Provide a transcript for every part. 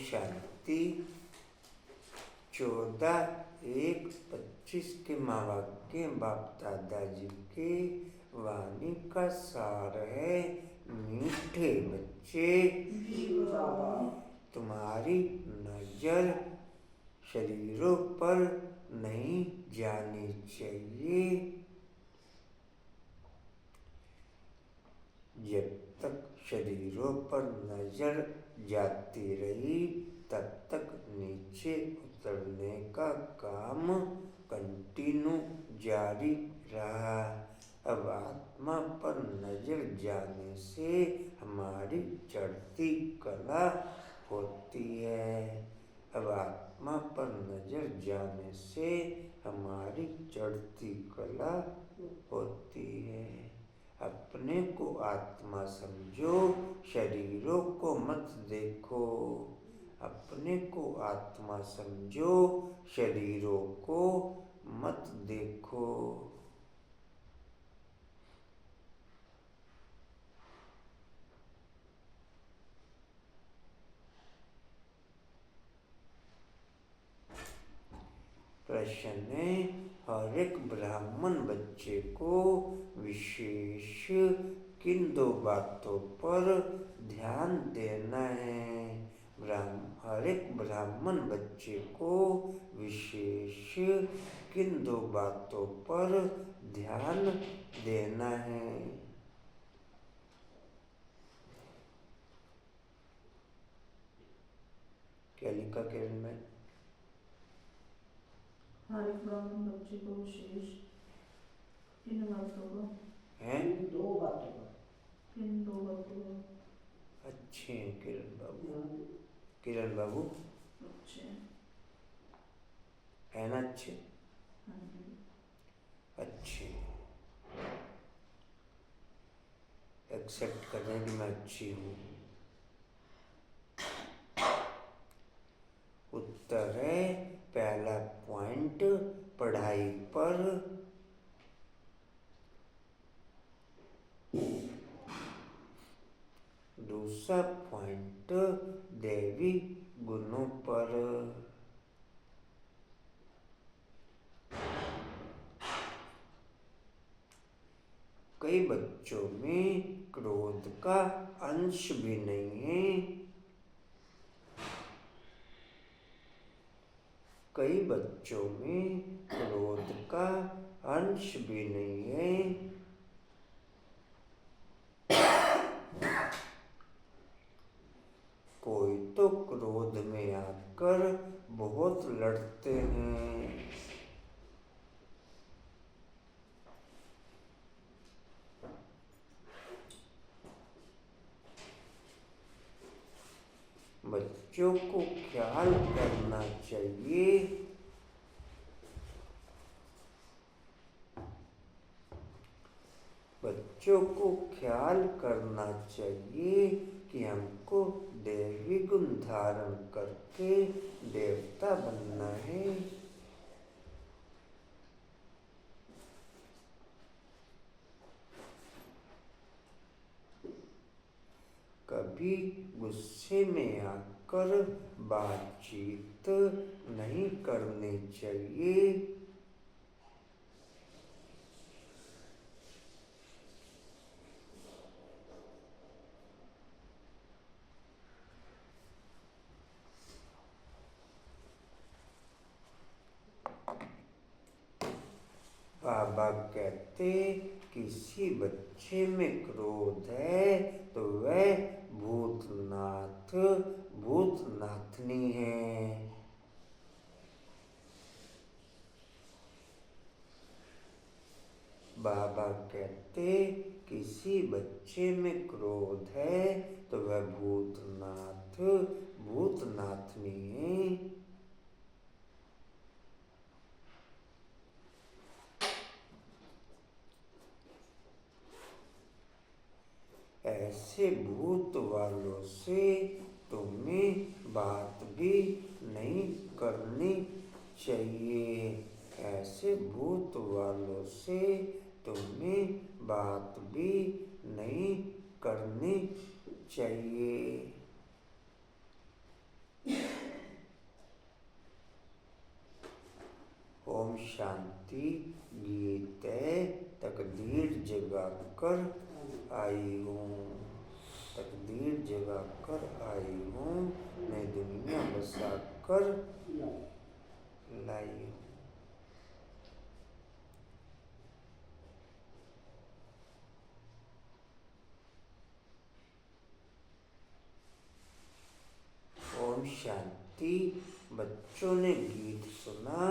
शांति। 14/1/25 के महावाक्य बाप दादाजी के वाणी का सार है। मीठे बच्चे, तुम्हारी नजर शरीरों पर नहीं जानी चाहिए। जब तक शरीरों पर नजर जाती रही तब तक नीचे उतरने का काम कंटिन्यू जारी रहा। अब आत्मा पर नजर जाने से हमारी चढ़ती कला होती है। अब आत्मा पर नजर जाने से हमारी चढ़ती कला होती है। अपने को आत्मा समझो, शरीरों को मत देखो। अपने को आत्मा समझो, शरीरों को मत देखो। प्रश्न है, हर एक ब्राह्मण बच्चे को विशेष किन 2 बातों पर ध्यान देना है? हर एक ब्राह्मण बच्चे को विशेष किन 2 बातों पर ध्यान देना है? क्या लिखा किरण में? हर एक ब्राह्मण बच्चे को विशेष किन बातों को हैं? 2 बातों पर। किन 2 बातों को? अच्छे किरण बाबू, किरण बाबू अच्छे है ना? अच्छे अच्छे एक्सेप्ट कर रहे हैं कि मैं अच्छी हूँ। उत्तर है, पहला पॉइंट पढ़ाई पर, दूसरा पॉइंट दैवी गुणों पर। कई बच्चों में क्रोध का अंश भी नहीं है। कई बच्चों में क्रोध का अंश भी नहीं है। कोई तो क्रोध में आकर बहुत लड़ते हैं। बच्चों को ख्याल करना चाहिए। बच्चों को ख्याल करना चाहिए कि हमको दैवी गुण धारण करके देवता बनना है। कभी गुस्से में आकर बातचीत नहीं करनी चाहिए। बाबा कहते, किसी बच्चे में क्रोध है तो वह भूतनाथ भूतनाथनी है। बाबा कहते, किसी बच्चे में क्रोध है तो वह भूतनाथ भूतनाथनी है। ऐसे भूत वालों से तुम्हें बात भी नहीं करनी चाहिए। ऐसे भूत वालों से तुम्हें बात भी नहीं करनी चाहिए। ओम शांति गीत है, तकदीर जगा कर आई हूँ, तकदीर जगा कर आई हूँ, मैं दुनिया बसा कर लाई हूँ। ओम शांति। बच्चों ने गीत सुना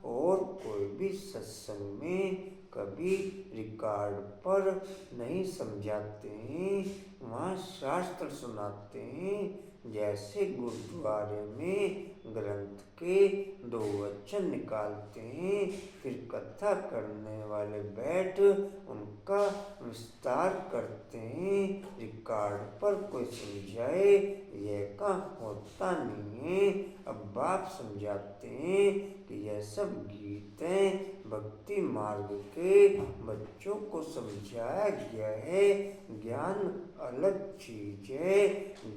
और कोई भी सत्संग में कभी रिकॉर्ड पर नहीं समझाते हैं, वहाँ शास्त्र सुनाते हैं। जैसे गुरुद्वारे में ग्रंथ के 2 वचन निकालते हैं, फिर कथा करने वाले बैठ उनका विस्तार करते हैं। रिकॉर्ड पर कोई समझाए यह का होता नहीं है। अब बाप समझाते हैं कि यह सब गीत हैं, भक्ति मार्ग के बच्चों को समझाया गया है। ज्ञान अलग चीज है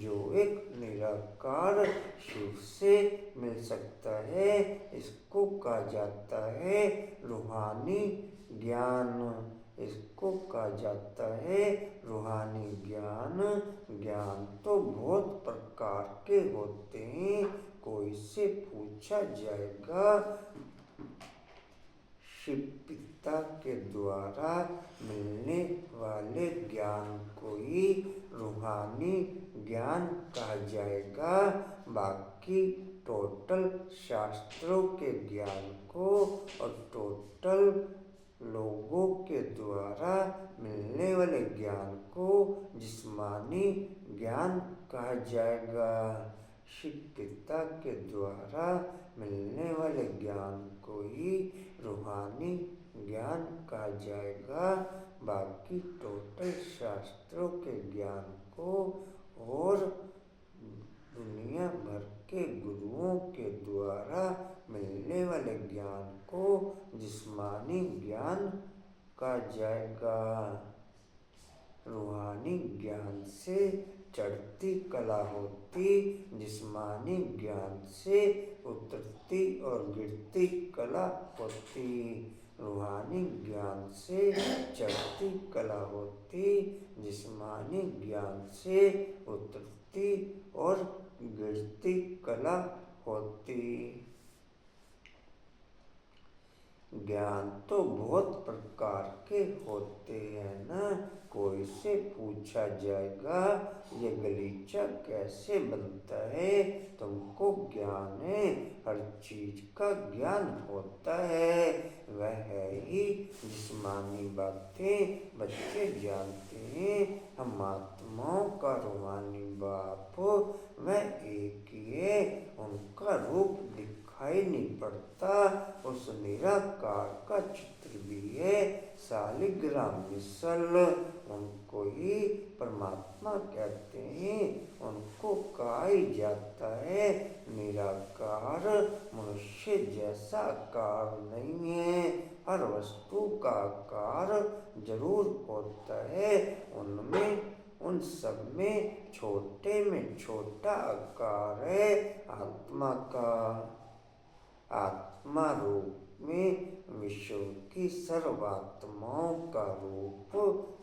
जो एक निराकार शिव से मिल सकता है, इसको कहा जाता है रूहानी ज्ञान, इसको कहा जाता है रूहानी ज्ञान। ज्ञान तो बहुत प्रकार के होते हैं, कोई से पूछा जाएगा शिव पिता के द्वारा मिलने वाले ज्ञान को ही रूहानी ज्ञान कहा जाएगा। बाकी टोटल शास्त्रों के ज्ञान को और टोटल लोगों के द्वारा मिलने वाले ज्ञान को जिस्मानी ज्ञान कहा जाएगा। शिव पिता के द्वारा मिलने वाले ज्ञान को ही रूहानी ज्ञान कहा जाएगा। बाकी टोटल शास्त्रों के ज्ञान को और दुनिया भर के गुरुओं के द्वारा मिलने वाले ज्ञान को जिस्मानी ज्ञान कहा जाएगा। रूहानी ज्ञान से चढ़ती कला होती, जिस्मानी ज्ञान से उतरती और गिरती कला होती। रूहानी ज्ञान से चढ़ती कला होती, जिस्मानी ज्ञान से उतरती और गिरती कला होती। ज्ञान तो बहुत प्रकार के होते हैं ना। कोई से पूछा जाएगा ये गलीचा कैसे बनता है, तुमको ज्ञान है, हर चीज का ज्ञान होता है। वह है ही जिस्मानी बातें बच्चे जानते हैं। हम आत्माओं का रूहानी बाप वह एक ही है, उनका रूप दिखाई नहीं पड़ता। उस निराकार का चित्र भी है शालिग्राम मिसल, उनको ही परमात्मा कहते हैं। उनको कहा ही जाता है निराकार। मनुष्य जैसा आकार नहीं है, हर वस्तु का आकार जरूर होता है। उन सब में छोटा आकार है आत्मा का। आत्मा रूप में विश्व की सर्वात्माओं का रूप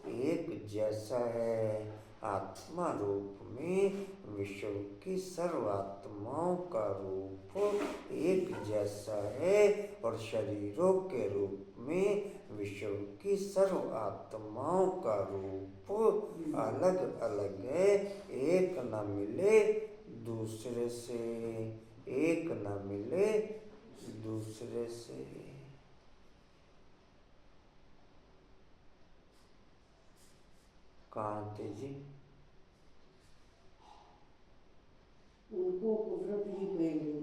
एक जैसा है। आत्मा रूप में विश्व की सर्वात्माओं का रूप एक जैसा है और शरीरों के रूप में विश्व की सर्व आत्माओं का रूप अलग अलग है। एक न मिले दूसरे से, एक न मिले दूसरे से। कहाँ थे जी? उनको कुदरत ही कहेंगे।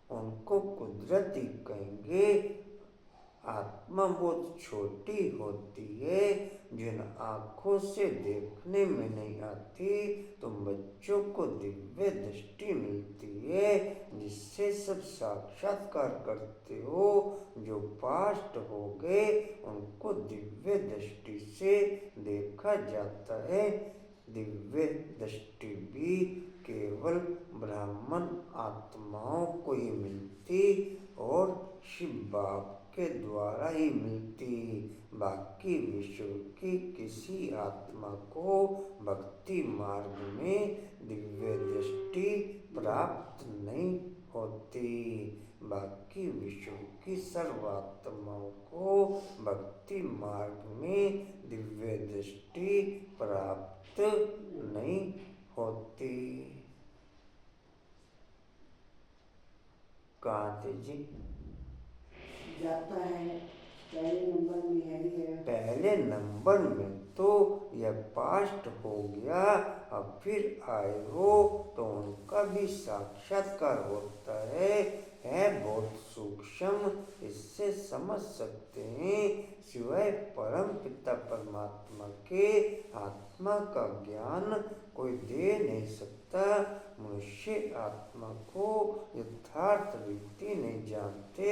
उनको कुदरत ही कहेंगे। आत्मा बहुत छोटी होती है, जिन आँखों से देखने में नहीं आती। तुम बच्चों को दिव्य दृष्टि मिलती है, जिससे सब साक्षात्कार करते हो। जो पास्ट हो गए उनको दिव्य दृष्टि से देखा जाता है। दिव्य दृष्टि भी केवल ब्राह्मण आत्माओं को ही मिलती और शिव बाप के द्वारा ही मिलती। बाकी विश्व की किसी आत्मा को भक्ति मार्ग में दिव्य दृष्टि प्राप्त नहीं होती। बाकी विश्व की सर्वात्माओं को भक्ति मार्ग में दिव्य दृष्टि प्राप्त नहीं होती। कांते जी जाता है पहले नंबर में है ही है। पहले नंबर में तो यह पास्ट हो गया, अब फिर आए हो तो उनका भी साक्षात्कार होता है बहुत सूक्ष्म, इससे समझ सकते हैं। सिवाय परम पिता परमात्मा के आत्मा का ज्ञान कोई दे नहीं सकता। मनुष्य आत्मा को यथार्थ रीति नहीं जानते,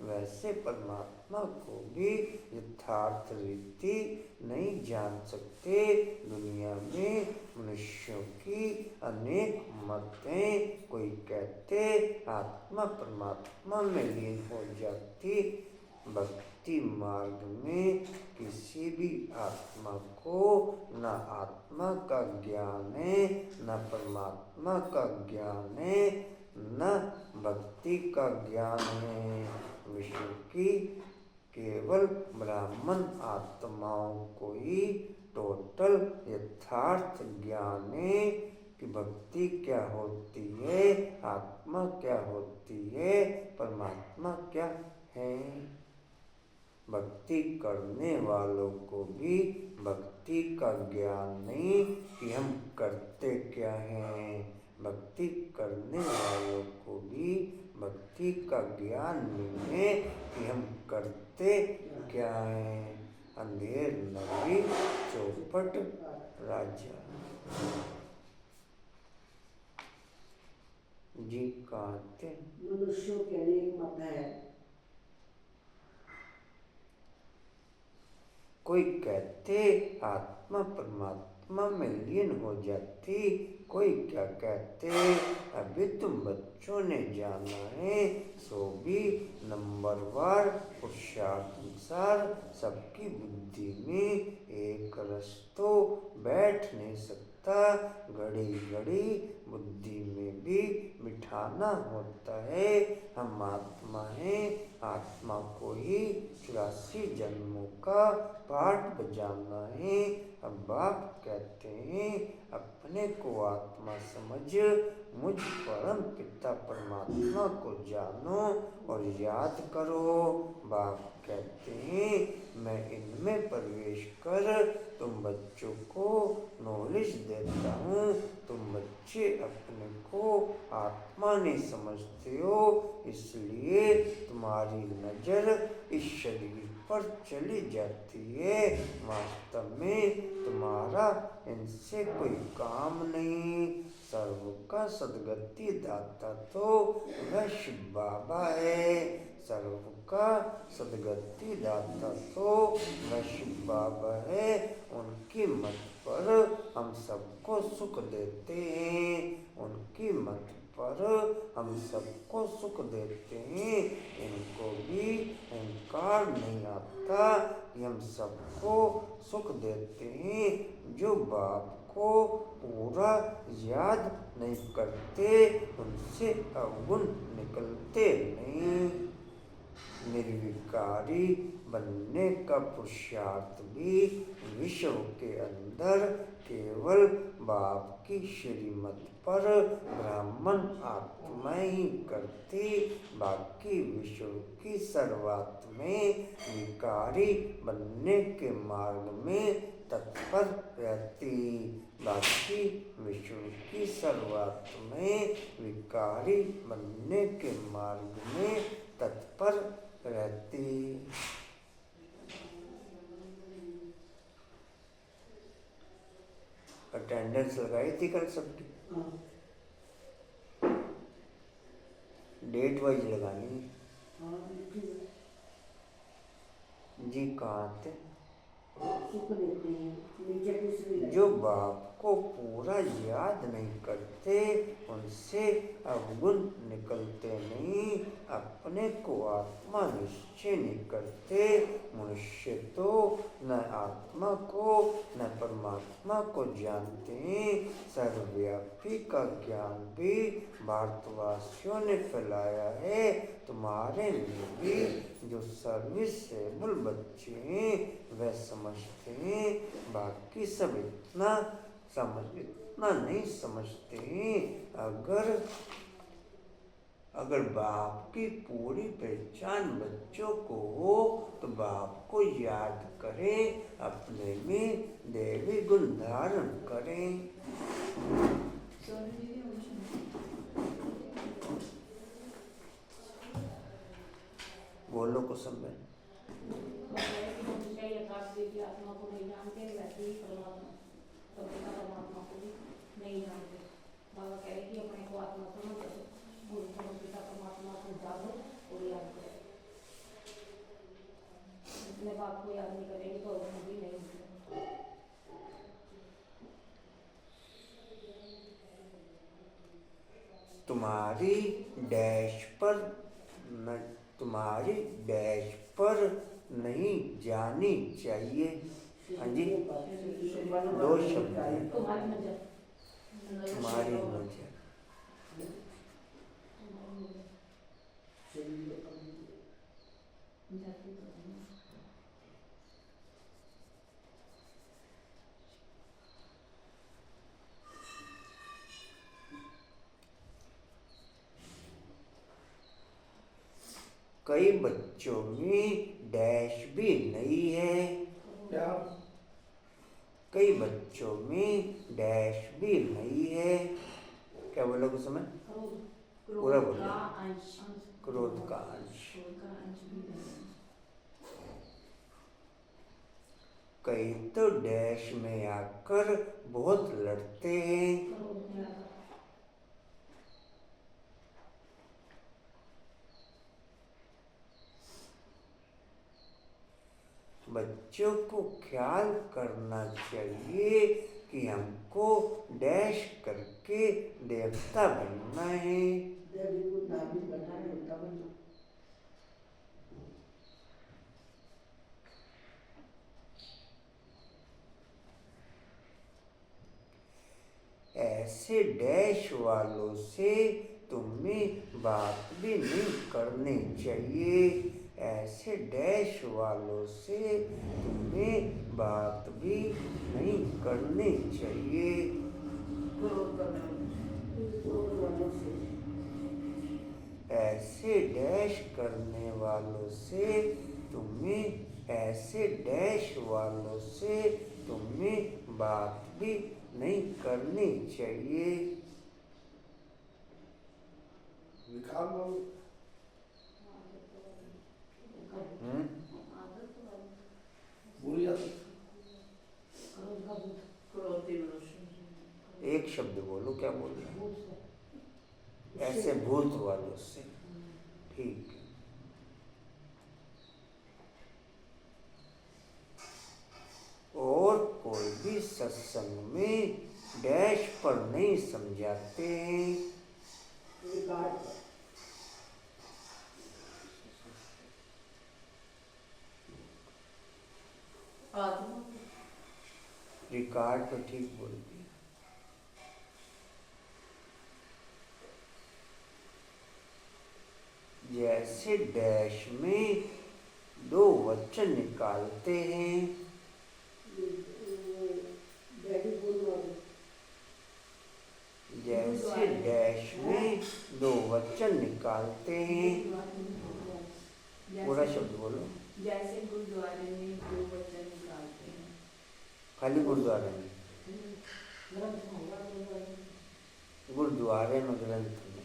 वैसे परमात्मा को भी यथार्थ रीति नहीं जान सकते। दुनिया में मनुष्यों की अनेक मत हैं। कोई कहते आत्मा परमात्मा में लीन हो जाती। भक्ति मार्ग में किसी भी आत्मा को न आत्मा का ज्ञान है, न परमात्मा का ज्ञान है, न भक्ति का ज्ञान है। विश्व की केवल ब्राह्मण आत्माओं को ही टोटल यथार्थ ज्ञान है कि भक्ति क्या होती है, आत्मा क्या होती है, परमात्मा क्या है। भक्ति करने वालों को भी भक्ति का ज्ञान नहीं कि हम करते क्या हैं। भक्ति करने वालों को भी भक्ति का ज्ञान नहीं है कि हम करते क्या हैं। अंधेर नगरी चौपट राजा जी कहते मनुष्यों के अनेक मत है। कोई कहते आत्मा परमात्मा में लीन हो जाती, कोई क्या कहते अभी तुम बच्चों ने जाना है, सो भी नंबरवार पुरुषार्थानुसार सबकी बुद्धि में एक रस तो बैठ नहीं सकता। घड़ी घड़ी बुद्धि में भी बिठाना होता है। हम आत्मा हैं, आत्मा को ही 84 जन्मों का पाठ बजाना है। अब बाप कहते हैं अपने को आत्मा समझ मुझ परम पिता परमात्मा को जानो और याद करो। बाप कहते हैं मैं इनमें प्रवेश कर तुम बच्चों को नॉलेज देता हूँ। तुम बच्चे अपने को आत्मा नहीं समझते हो, इसलिए तुम्हारी नजर इस शरीर पर चली जाती है। वास्तव में तुम्हारा इनसे कोई काम नहीं। सर्व का सदगति दाता तो वह शिव बाबा है। सर्व का सदगति दाता तो वह शिव बाबा है। उनकी मत पर हम सबको सुख देते हैं। उनकी मत पर हम सबको सुख देते हैं। इनको भी अहंकार नहीं आता कि हम सबको सुख देते हैं। जो बाप को पूरा याद नहीं करते उनसे अवगुण निकलते नहीं। निर्विकारी बनने का पुरुषार्थ भी विश्व के अंदर केवल बाप की श्रीमत पर ब्राह्मण आत्माएं ही करती। बाकी विश्व की सर्वात्माएं विकारी बनने के मार्ग में तत्पर रहती। बाकी विश्व की सर्वात्माएं विकारी बनने के मार्ग में तत्पर रहती। अटेंडेंस लगाई थी कल सबकी, डेट वाइज लगानी जी। कहाँ थे? सुख देते हैं। नीचे तीसरी लाइन। जो बाप को पूरा याद नहीं करते उनसे अवगुण निकलते नहीं, अपने को आत्मा निश्चय नहीं करते। मनुष्य तो न आत्मा को न परमात्मा को जानते हैं। सर्वव्यापी का ज्ञान भी भारतवासियों ने फैलाया है। तुम्हारे में भी जो सर्विसेबल बच्चे हैं वह समझते हैं, बाकी सब इतना नहीं समझते हैं। अगर बाप की पूरी पहचान बच्चों को हो तो बाप को याद करें, अपने में देवी गुण धारण करें। बोलो को समझ। आत्मा को नहीं जानते, वैसे ही परमात्मा को भी नहीं जानते। बाबा कह रहे कि अपने को आत्मा समझो, पिता परमात्मा को जानो और याद करो। अपने बाप को याद नहीं करेंगे तो उसमें भी नहीं होगा। तुम्हारी डैश पर नहीं जानी चाहिए। हाँ जी, 2 शब्द हैं। तुम्हारी नजर, तुम्हारी नजर। कई बच्चों में डैश भी नहीं है। क्या? कई बच्चों में डैश भी नहीं है। क्या बोला कुछ समय? पूरा बोलो। क्रोध का अंश। कई तो डैश में आकर बहुत लड़ते हैं। बच्चों को ख्याल करना चाहिए कि हमको डैश करके देवता बनना है। देवी को धार्मिक करना है, देवता बनना। ऐसे डैश वालों से तुम्हें बात भी नहीं करनी चाहिए। ऐसे डैश वालों से तुम्हें बात भी नहीं करनी चाहिए। ऐसे डैश करने वालों से तुम्हें बात भी नहीं करनी चाहिए। निकाल लो। बुरी आदत। एक शब्द बोलो, क्या बोल रहे हैं? ऐसे भूत वालों से। ठीक है। और कोई भी सत्संग में डैश पर नहीं समझाते हैं। रिकॉर्ड तो ठीक बोल दिया। जैसे डैश में 2 वचन निकालते हैं। जैसे डैश में 2 वचन निकालते हैं। पूरा शब्द बोलो। जैसे गुरुद्वारे में 2 वचन निकालते हैं। खाली गुरुद्वारे में? गुरुद्वारे में, ग्रंथ में।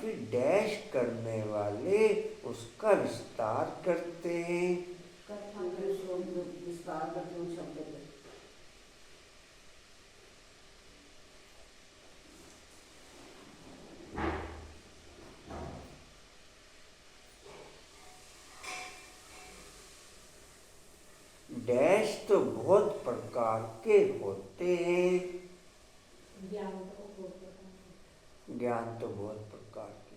फिर डैश करने वाले उसका विस्तार करते हैं। विस्तार करते हैं शब्द को। डैश तो बहुत प्रकार के होते हैं। ज्ञान तो बोलते हैं। ज्ञान तो बहुत प्रकार के।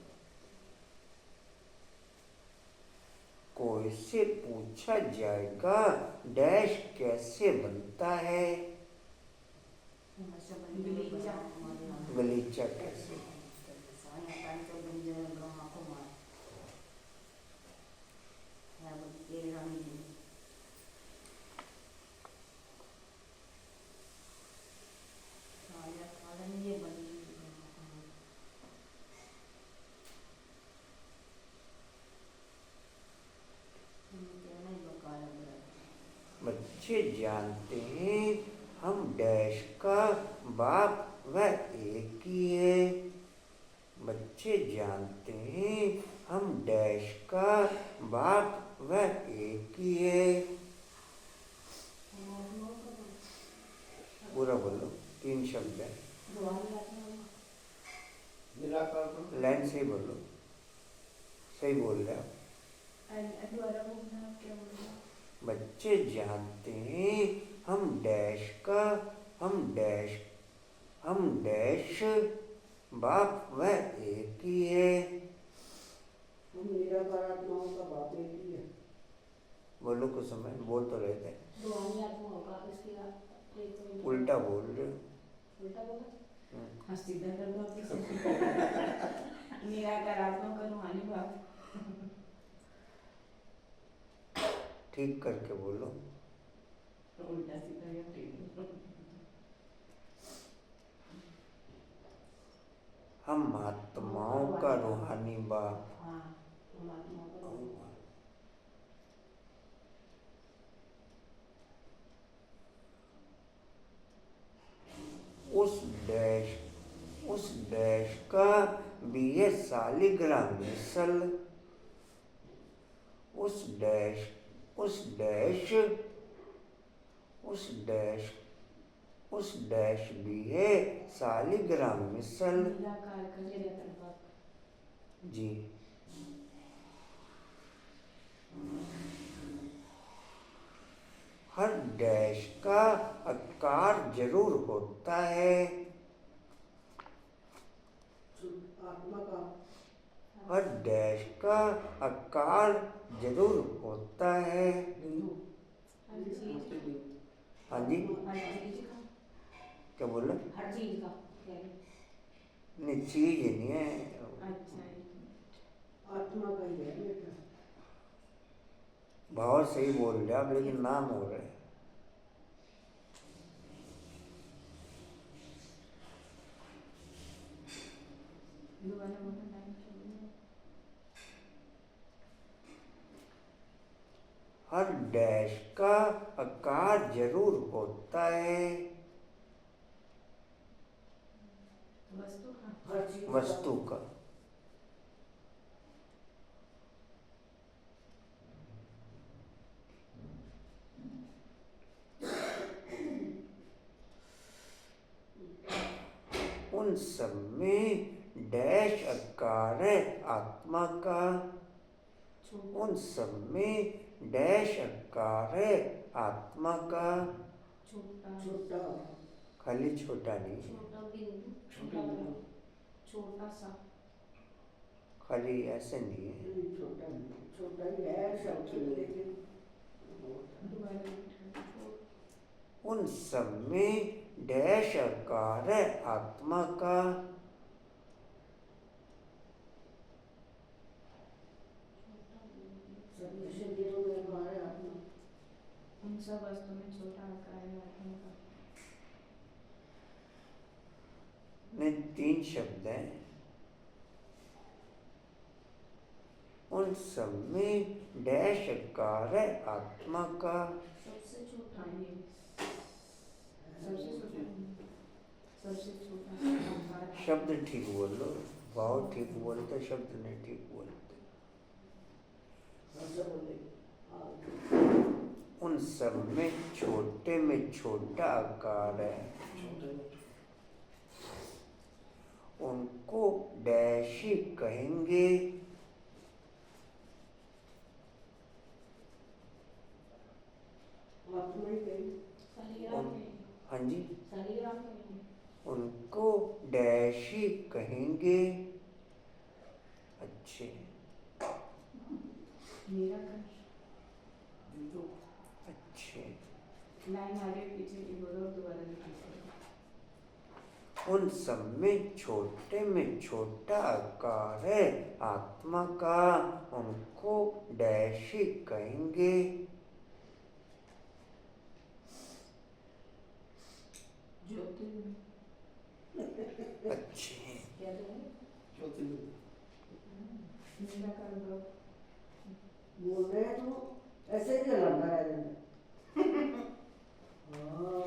कोई से पूछा जाएगा डैश कैसे बनता है? गलीचा कैसे? बच्चे जानते हैं हम डैश का बाप वह एक ही है। बच्चे जानते हैं हम डैश का बाप वह एक ही है। पूरा बोलो, 3 शब्द है। निराकार को लाइन से ही बोलो, सही बोल रहे हो। दोबारा बोलना, क्या बोलना? बच्चे जानते हैं हम डैश का हम डैश बाप वह एक ही है। हम निराकार आत्माओं का बाप एक ही है। बोलो कुछ समय बोल तो रहे थे, रूहानी आत्मा होगा इसके बाद एक तो उल्टा बोल रहे हो। उल्टा बोला। हाँ, सीधा कर दो आप इसे। निराकार आत्मा का रूहानी बाप। ठीक करके बोलो। उल्टा सीधा या ठीक? हम आत्माओं का रूहानी बाप। हाँ, हम आत्मा का रूहानी। उस डैश का भी है शालिग्राम मिसल। उस डैश भी है शालिग्राम मिसल। निराकार का निराकार बाप। जी। हर डैश का आकार जरूर होता है। आत्मा का हर डैश का आकार जरूर होता है। हर चीज हाँ जी, हर चीज का क्या बोला? हर चीज का कह रही। नहीं, चीज नहीं है, अच्छा, आत्मा का ही है बेटा। भाव सही बोल रहे आप, लेकिन नाम हो रहे हैं। दोबारा बोलना, लाइन चलिए। हर डैश का आकार जरूर होता है। वस्तु का। हर चीज वस्तु का। उन सब में डैश आकार है आत्मा का। उन सब में डैश आकार है आत्मा का। छोटा। छोटा खाली छोटा नहीं, छोटा बिंदु, छोटा बिंदु। छोटा सा। खाली ऐसे नहीं है। नहीं, छोटा ही है शब्द, लेकिन दोबारा बोलना। उन सब में डैश आकार है आत्मा का। सभी शरीरों में हमारे आत्मा उन सब वस्तु में छोटा आकार है आत्मा का। में 3 शब्द हैं। उन सब में डैश आकार है आत्मा का। सबसे छोटा हाँ, ये सबसे छोटा आकार है। शब्द ठीक बोलो, भाव ठीक बोलते, शब्द नहीं ठीक बोलते। ऐसा बोले। उन सब में छोटा आकार है। छोटे उनको डैश ही कहेंगे। कहेंगे। अच्छे, निराकार। अच्छे। लाइन आगे पीछे की बोलो, दोबारा लिखिए। उन सब में छोटा आकार है आत्मा का, उनको डैश ही कहेंगे। ज्योतिर्लिंग। अच्छे, क्या देंगे? ज्योतिर्लिंग। निराकार ब्रह्म। बोल रहे हैं तो ऐसे ही लंबा रह जाएगा। हाँ।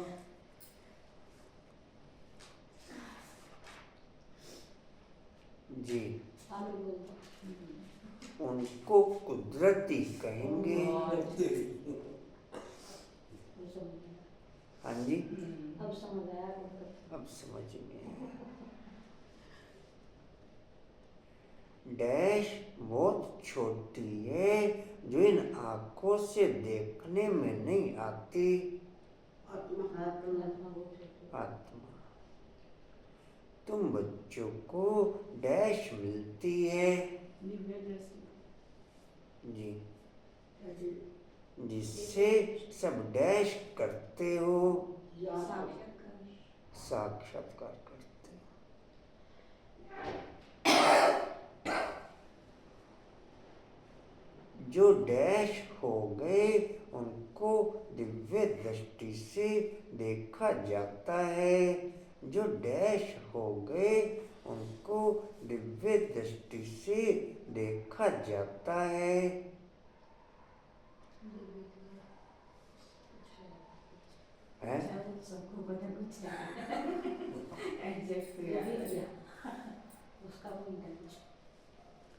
जी। आगे बोलो। उनको कुदरती कहेंगे। अब समझ में हाँ जी, आया। अब समझ आया कुदरत। अब समझ में आया। डैश बहुत छोटी है जो इन आंखों से देखने में नहीं आती। आत्मा आत्मा बहुत छोटी है। आत्मा। तुम बच्चों को डैश मिलती है। दिव्य दृष्टि। जी, ऐसे जिससे सब डैश करते हो। याद साक्षात्कार। साक्षात्कार करते हो। जो डैश हो गए उनको दिव्य दृष्टि से देखा जाता है। जो डैश हो गए उनको दिव्य दृष्टि से देखा जाता है। हैं? सबको पता कुछ एग्जैक्ट दिव्य उसका पॉइंट है कुछ।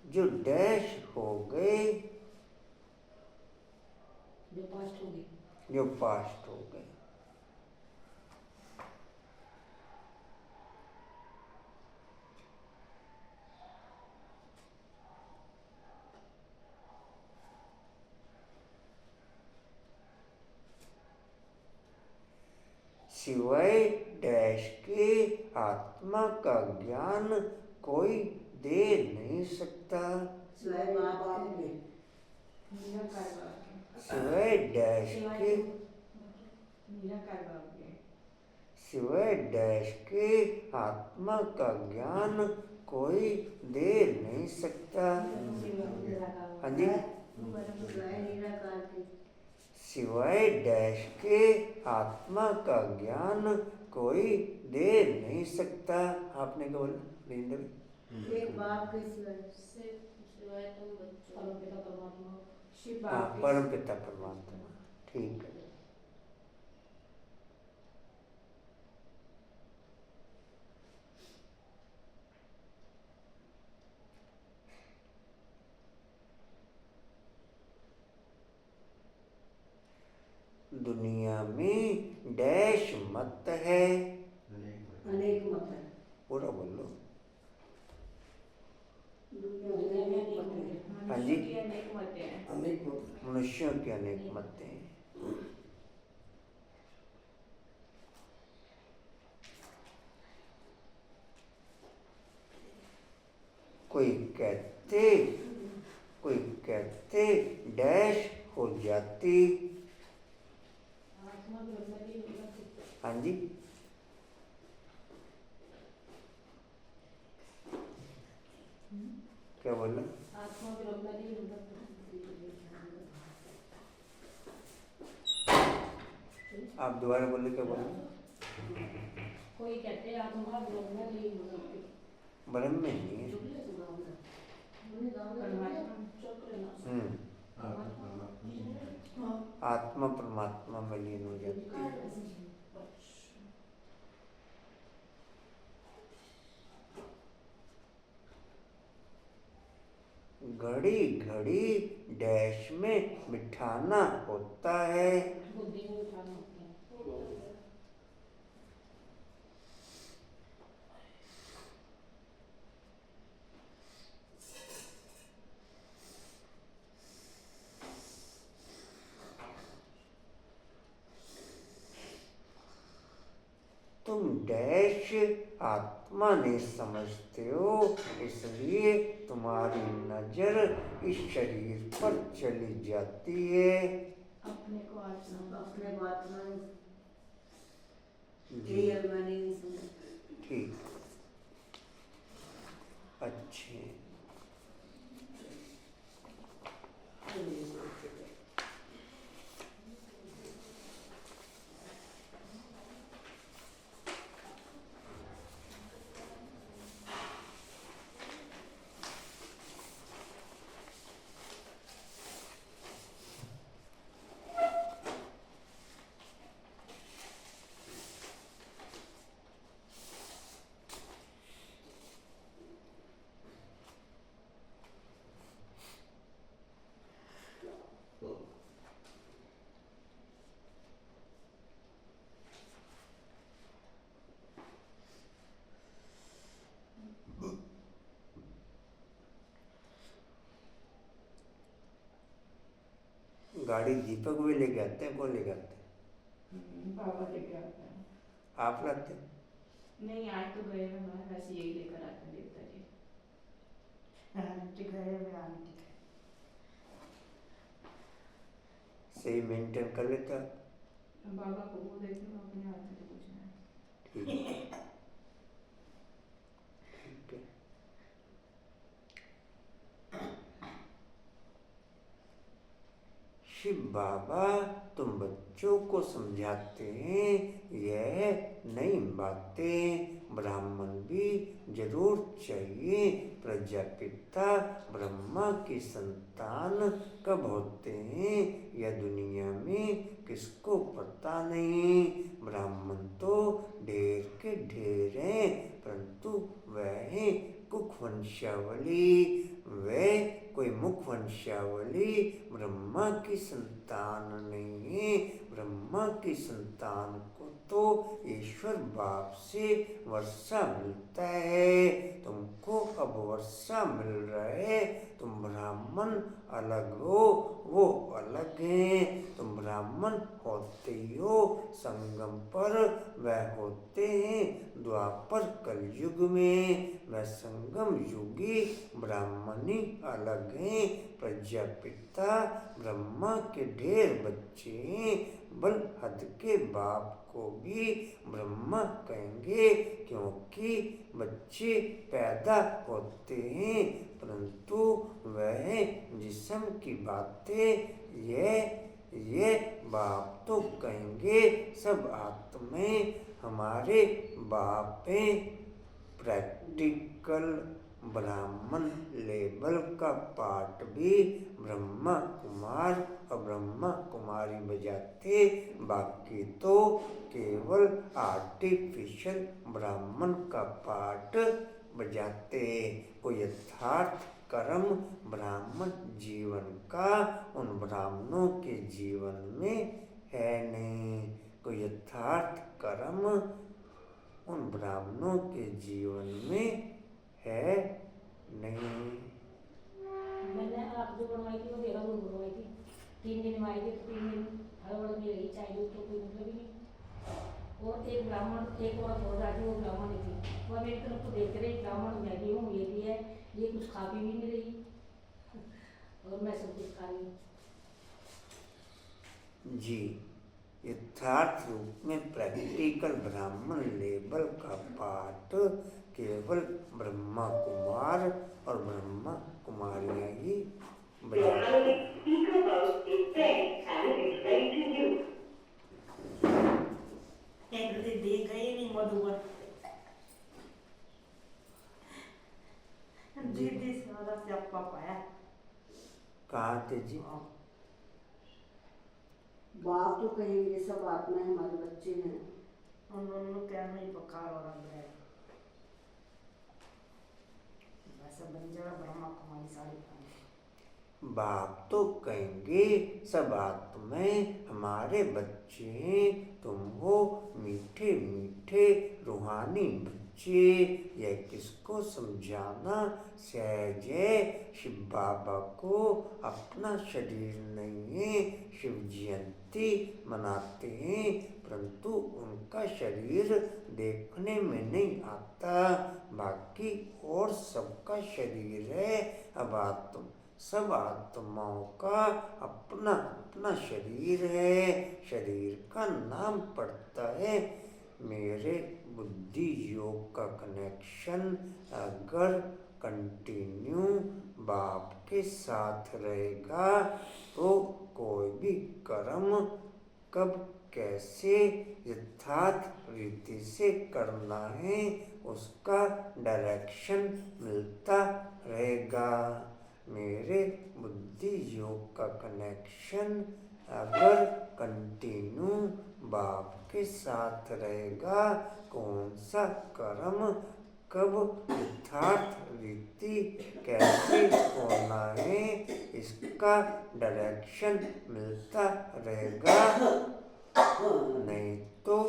जो डैश हो गए, जो पास्ट होगी। जो पास्ट हो गए। सिवाय डैश के आत्मा का ज्ञान कोई दे नहीं सकता। सिवाय माँ बाप के। निराकार बाप के। सिवाय डैश के, निराकार बाप के। सिवाय डैश के आत्मा का ज्ञान कोई दे नहीं सकता। हाँ जी, सिवाय निराकार के। सिवाय डैश के आत्मा का ज्ञान कोई दे नहीं सकता। आपने क्या बोला वीरेंद्र? एक बाप के सिवाय। सिवाय तुम बच्चों परमपिता परमात्मा। शिव हाँ, बाप के। परम पिता परमात्मा। ठीक है। दुनिया में डैश मत है। अनेक मत है। पूरा बोलो। दुनिया में अनेक मत है। हाँ जी। मनुष्यों की अनेक मतें हैं। अनेक मत। मनुष्यों की अनेक मतें हैं। कोई कहते डैश हो जाती। आत्मा ब्रह्म की उपलब्धि। हाँ जी, क्या बोला? आत्मा ब्रह्म की उपलब्धि। आप दोबारा बोले, क्या बोले? कोई कहते हैं आत्मा ब्रह्म की उपलब्धि। ब्रह्म में नहीं है। आत्मा परमात्मा में लीन हो जाती है। घड़ी घड़ी डैश में बिठाना होता है। बुद्धि में उठाना होता है। तुम डैश आत्मा नहीं समझते हो, इसलिए तुम्हारी नजर इस शरीर पर चली जाती है। अपने को आत्मा अपने बात में जी क्लियर मैंने नहीं सुना। ठीक, अच्छे। गाड़ी दीपक भी लेके आते हैं, कौन लेके आते हैं? बाबा लेके आते हैं। आप लाते हैं? नहीं, आज तो गए हैं बाहर, वैसे यही लेकर आते हैं देवता जी। आंटी गए हुए आंटी सही मेंटेन कर लेता? बाबा को वो देते हैं, अपने हाथ से पूछना है। ठीक है, ठीक है। शिव बाबा तुम बच्चों को समझाते हैं यह नई बातें, ब्राह्मण भी जरूर चाहिए। प्रजापिता ब्रह्मा की संतान कब होते हैं यह दुनिया में किसको पता नहीं। ब्राह्मण तो ढेर के ढेर हैं, परंतु वह कुख वंशावली, वह कोई मुख वंशावली ब्रह्मा की संतान नहीं है। ब्रह्मा की संतान को तो ईश्वर बाप से वर्षा मिलता है, तुमको अब वर्षा मिल रहा है। तुम ब्राह्मण अलग हो, वो अलग हैं। तुम ब्राह्मण होते ही हो संगम पर, वह होते हैं द्वापर कलयुग में। वह संगम युगी ब्राह्मणी अलग हैं। प्रजापिता ब्रह्मा के ढेर बच्चे हैं, बलहद के बाप को भी ब्रह्मा कहेंगे, क्योंकि बच्चे पैदा होते हैं, परंतु वह जिस्म की बातें ये बाप तो कहेंगे सब आत्माएं हमारे बाप हैं। प्रैक्टिकल ब्राह्मण लेवल का पाठ भी ब्रह्मा कुमार और ब्रह्मा कुमारी बजाते, बाकी तो केवल आर्टिफिशियल ब्राह्मण का पाठ बजाते। कोई यथार्थ कर्म ब्राह्मण जीवन का उन ब्राह्मणों के जीवन में है नहीं। कोई यथार्थ कर्म उन ब्राह्मणों के जीवन में है नहीं। मैंने आप जो बनवाई थी वो देहरादून बनवाई थी, 3 दिन में आई थी, तो 3 दिन हड़बड़ में रही, चाय तो कोई मतलब ही नहीं। और एक ब्राह्मण एक औरत हो जाती, वो ब्राह्मण ही थी, वह मेरी तरफ तो देखते रही, ब्राह्मण मैं भी हूँ, ये भी है, ये कुछ खा पी भी नहीं रही और मैं सब कुछ खा रही हूँ। जी, यथार्थ रूप में प्रैक्टिकल ब्राह्मण लेवल का पाठ केवल ब्रह्मा कुमार और ब्रह्मा कुमारियाँ ही देख गए नहीं मधुबन दीदी सारा स्यापा पाया। कहाँ थे जी? बाप तो कहेंगे सब आत्मा हमारे बच्चे हैं, उन्होंने क्या नहीं पकार और है वैसा बंजारा ब्रह्मा कुमारी सारी पानी। बाप तो कहेंगे सब आत्माएं हमारे बच्चे हैं, तुम हो मीठे मीठे रूहानी समझे, यह किसको समझाना सहज है। शिव बाबा को अपना शरीर नहीं है। शिव जयंती मनाते हैं परंतु उनका शरीर देखने में नहीं आता, बाकी और सबका शरीर है। अब सब आत्माओं का अपना अपना शरीर है। शरीर का नाम पड़ता है। मेरे बुद्धि योग का कनेक्शन अगर कंटिन्यू बाप के साथ रहेगा तो कोई भी कर्म कब कैसे यथार्थ रीति से करना है उसका डायरेक्शन मिलता रहेगा। मेरे बुद्धि योग का कनेक्शन अगर कंटिन्यू बाप के साथ रहेगा, कौन सा कर्म कब यथार्थ रीति कैसे होना है इसका डायरेक्शन मिलता रहेगा। नहीं तो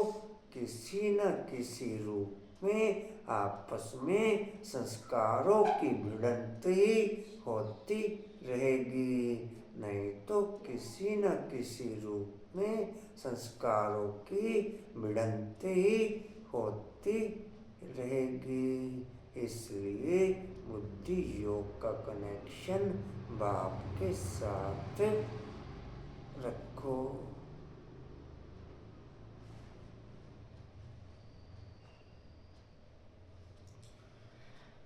किसी न किसी रूप में आपस में संस्कारों की भिड़ंती होती रहेगी। नहीं तो किसी न किसी रूप में संस्कारों की भिड़ंती होती रहेगी। इसलिए बुद्धि योग का कनेक्शन बाप के साथ रखो।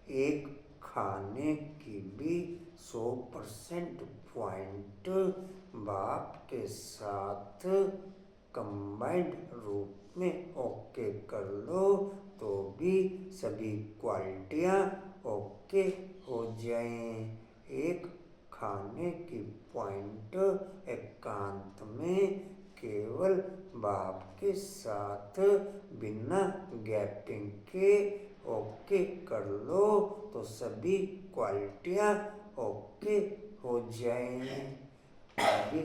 एक खाने की भी 100% पॉइंट बाप के साथ कंबाइंड रूप में ओके कर लो तो भी सभी क्वालिटियाँ ओके हो जाएं। एक खाने की पॉइंट एकांत में केवल बाप के साथ बिना गैपिंग के ओके कर लो तो सभी क्वालिटियाँ ओके हो जाएं। अभी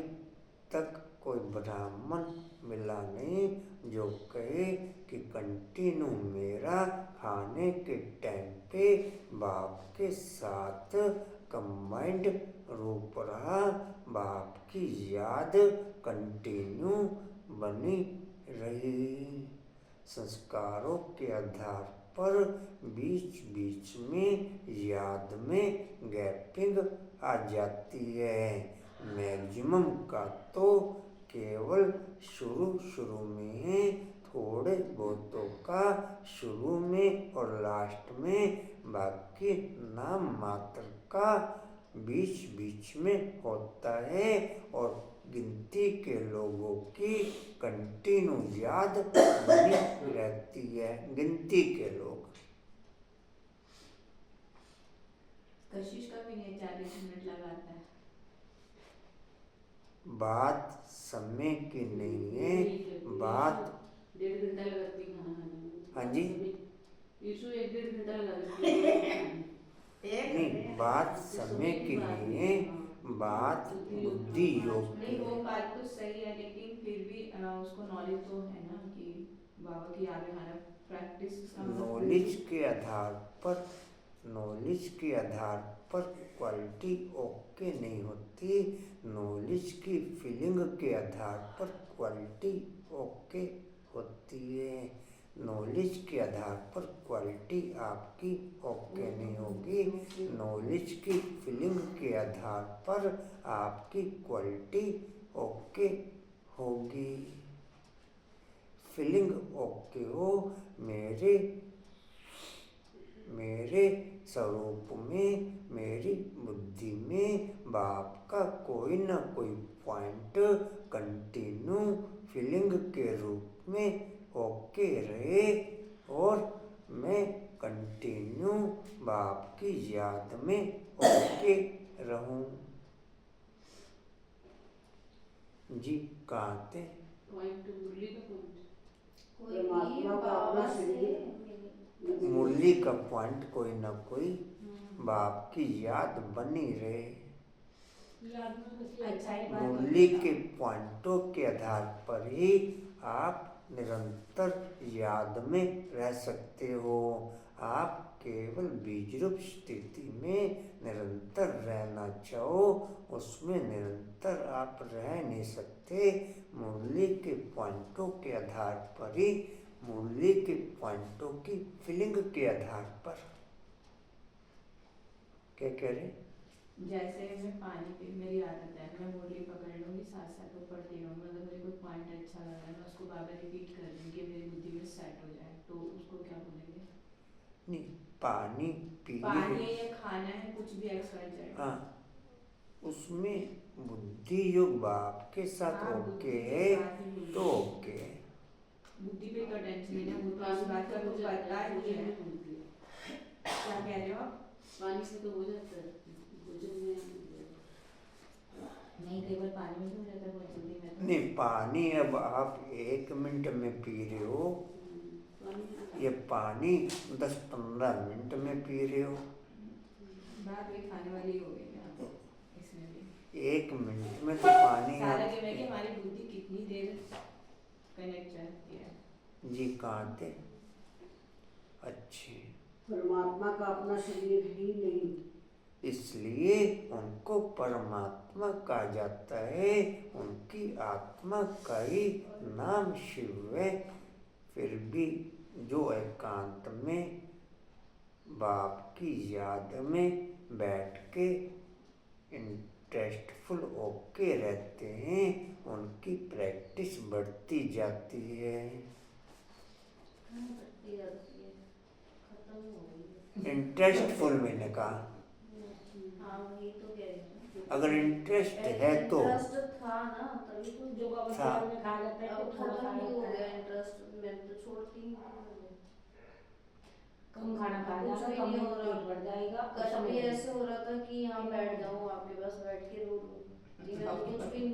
तक कोई ब्राह्मण मिला नहीं जो कहे कि कंटिन्यू मेरा खाने के टाइम पे बाप के साथ कंबाइंड रूप रहा। बाप की याद कंटिन्यू बनी रही। संस्कारों के आधार पर बीच बीच में याद में गैपिंग आ जाती है। मैक्सिमम का तो केवल शुरू में है, थोड़े बहुतों का शुरू में और लास्ट में, बाकी नाम मात्र का बीच बीच में होता है। और गिनती के लोगों की कंटिन्यू याद बनी रहती है। गिनती के लोग कशिश का भी नहीं 40 मिनट लगाता है। बात समय की नहीं है, बात 1.5 घंटा लगाती है खाना खाने में। हाँ जी यीशु 1-1.5 घंटा लगा देती है। नहीं, बात समय की नहीं है, बात बुद्धि योग की नहीं, वो है। बात तो सही है लेकिन फिर भी उसको नॉलेज तो है ना कि बाबा की याद में खाना प्रैक्टिस का नॉलेज के आधार पर क्वालिटी ओके नहीं होती। नॉलेज की फीलिंग के आधार पर क्वालिटी ओके होती है। नॉलेज के आधार पर क्वालिटी आपकी ओके नहीं होगी। नॉलेज की फीलिंग के आधार पर आपकी क्वालिटी ओके होगी। फीलिंग ओके हो, मेरे स्वरूप में, मेरी बुद्धि में बाप का कोई न कोई पॉइंट कंटिन्यू फीलिंग के रूप में ओके रहे और मैं कंटिन्यू बाप की याद में ओके रहूं। जी कहाँ थे? पॉइंट मुरली का पॉइंट परमात्मा का अपना शरीर मुरली का पॉइंट कोई न कोई बाप की याद बनी रहे। अच्छा ही बात मुरली के पॉइंटों के आधार पर ही आप निरंतर याद में रह सकते हो। आप केवल बीजरूप स्थिति में निरंतर रहना चाहो, उसमें निरंतर आप रह नहीं सकते। मुरली के पॉइंटों के आधार पर ही, मुरली के पॉइंटों की फीलिंग के आधार पर। क्या कह रहे? जैसे मैं पानी पी, मेरी आदत है, मैं मुरली पकड़ लूंगी, साथ साथ वो पढ़ती रहूँगी। मतलब मुझे कोई पॉइंट अच्छा लग रहा है, मैं उसको बार बार रिपीट कर दूँ कि मेरी बुद्धि में सेट हो जाए, तो उसको क्या बोलेंगे? नहीं, पानी पी पानी है या खाना है, कुछ भी एक्स वाई जेड। हाँ, उसमें बुद्धि योग बाप के साथ हाँ, ओके बुद्धि के है साथ ही बोलूँ। तो ओके है। बुद्धि पे तो टेंशन नहीं है, वो तो इस बात का तो पता ही है। क्या कह रहे हो आप? पानी से तो हो जाता है, भोजन में नहीं, कई बार पानी में भी हो जाता है बहुत जल्दी में तो। नहीं, पानी अब आप 1 मिनट में पी रहे हो, ये पानी 10-15 मिनट में पी रहे हो। बात वही खाने वाली हो गई ना, तो इसमें भी 1 मिनट में तो पानी सारा आप गेम है कि हमारी बुद्धि कितनी देर कनेक्ट रहती है। जी कहाँ थे? अच्छे, परमात्मा का अपना शरीर ही नहीं, इसलिए उनको परमात्मा कहा जाता है। उनकी आत्मा का ही नाम शिव है। फिर भी जो एकांत में बाप की याद में बैठ के इंटरेस्टफुल होके रहते हैं, उनकी प्रैक्टिस बढ़ती जाती है। खत्म हो गई। इंटरेस्टफुल मैंने कहा, हाँ वही तो कह रही हूँ। अगर इंटरेस्ट है तो इंटरेस्ट था ना, तभी तो जो बाबा था। के में कहा जाता है अब कि थोड़ा खत्म ही हो खा गया है। इंटरेस्ट, मैं तो छोड़ती ही नहीं। कम खाना खा कुछ जाना, भी कम नहीं हो रहा। पेट बढ़ जाएगा। कल भी ऐसे हो रहा था कि यहाँ बैठ जाऊँ, आपके पास बैठ के रो लूँ, ठीक है, कुछ भी।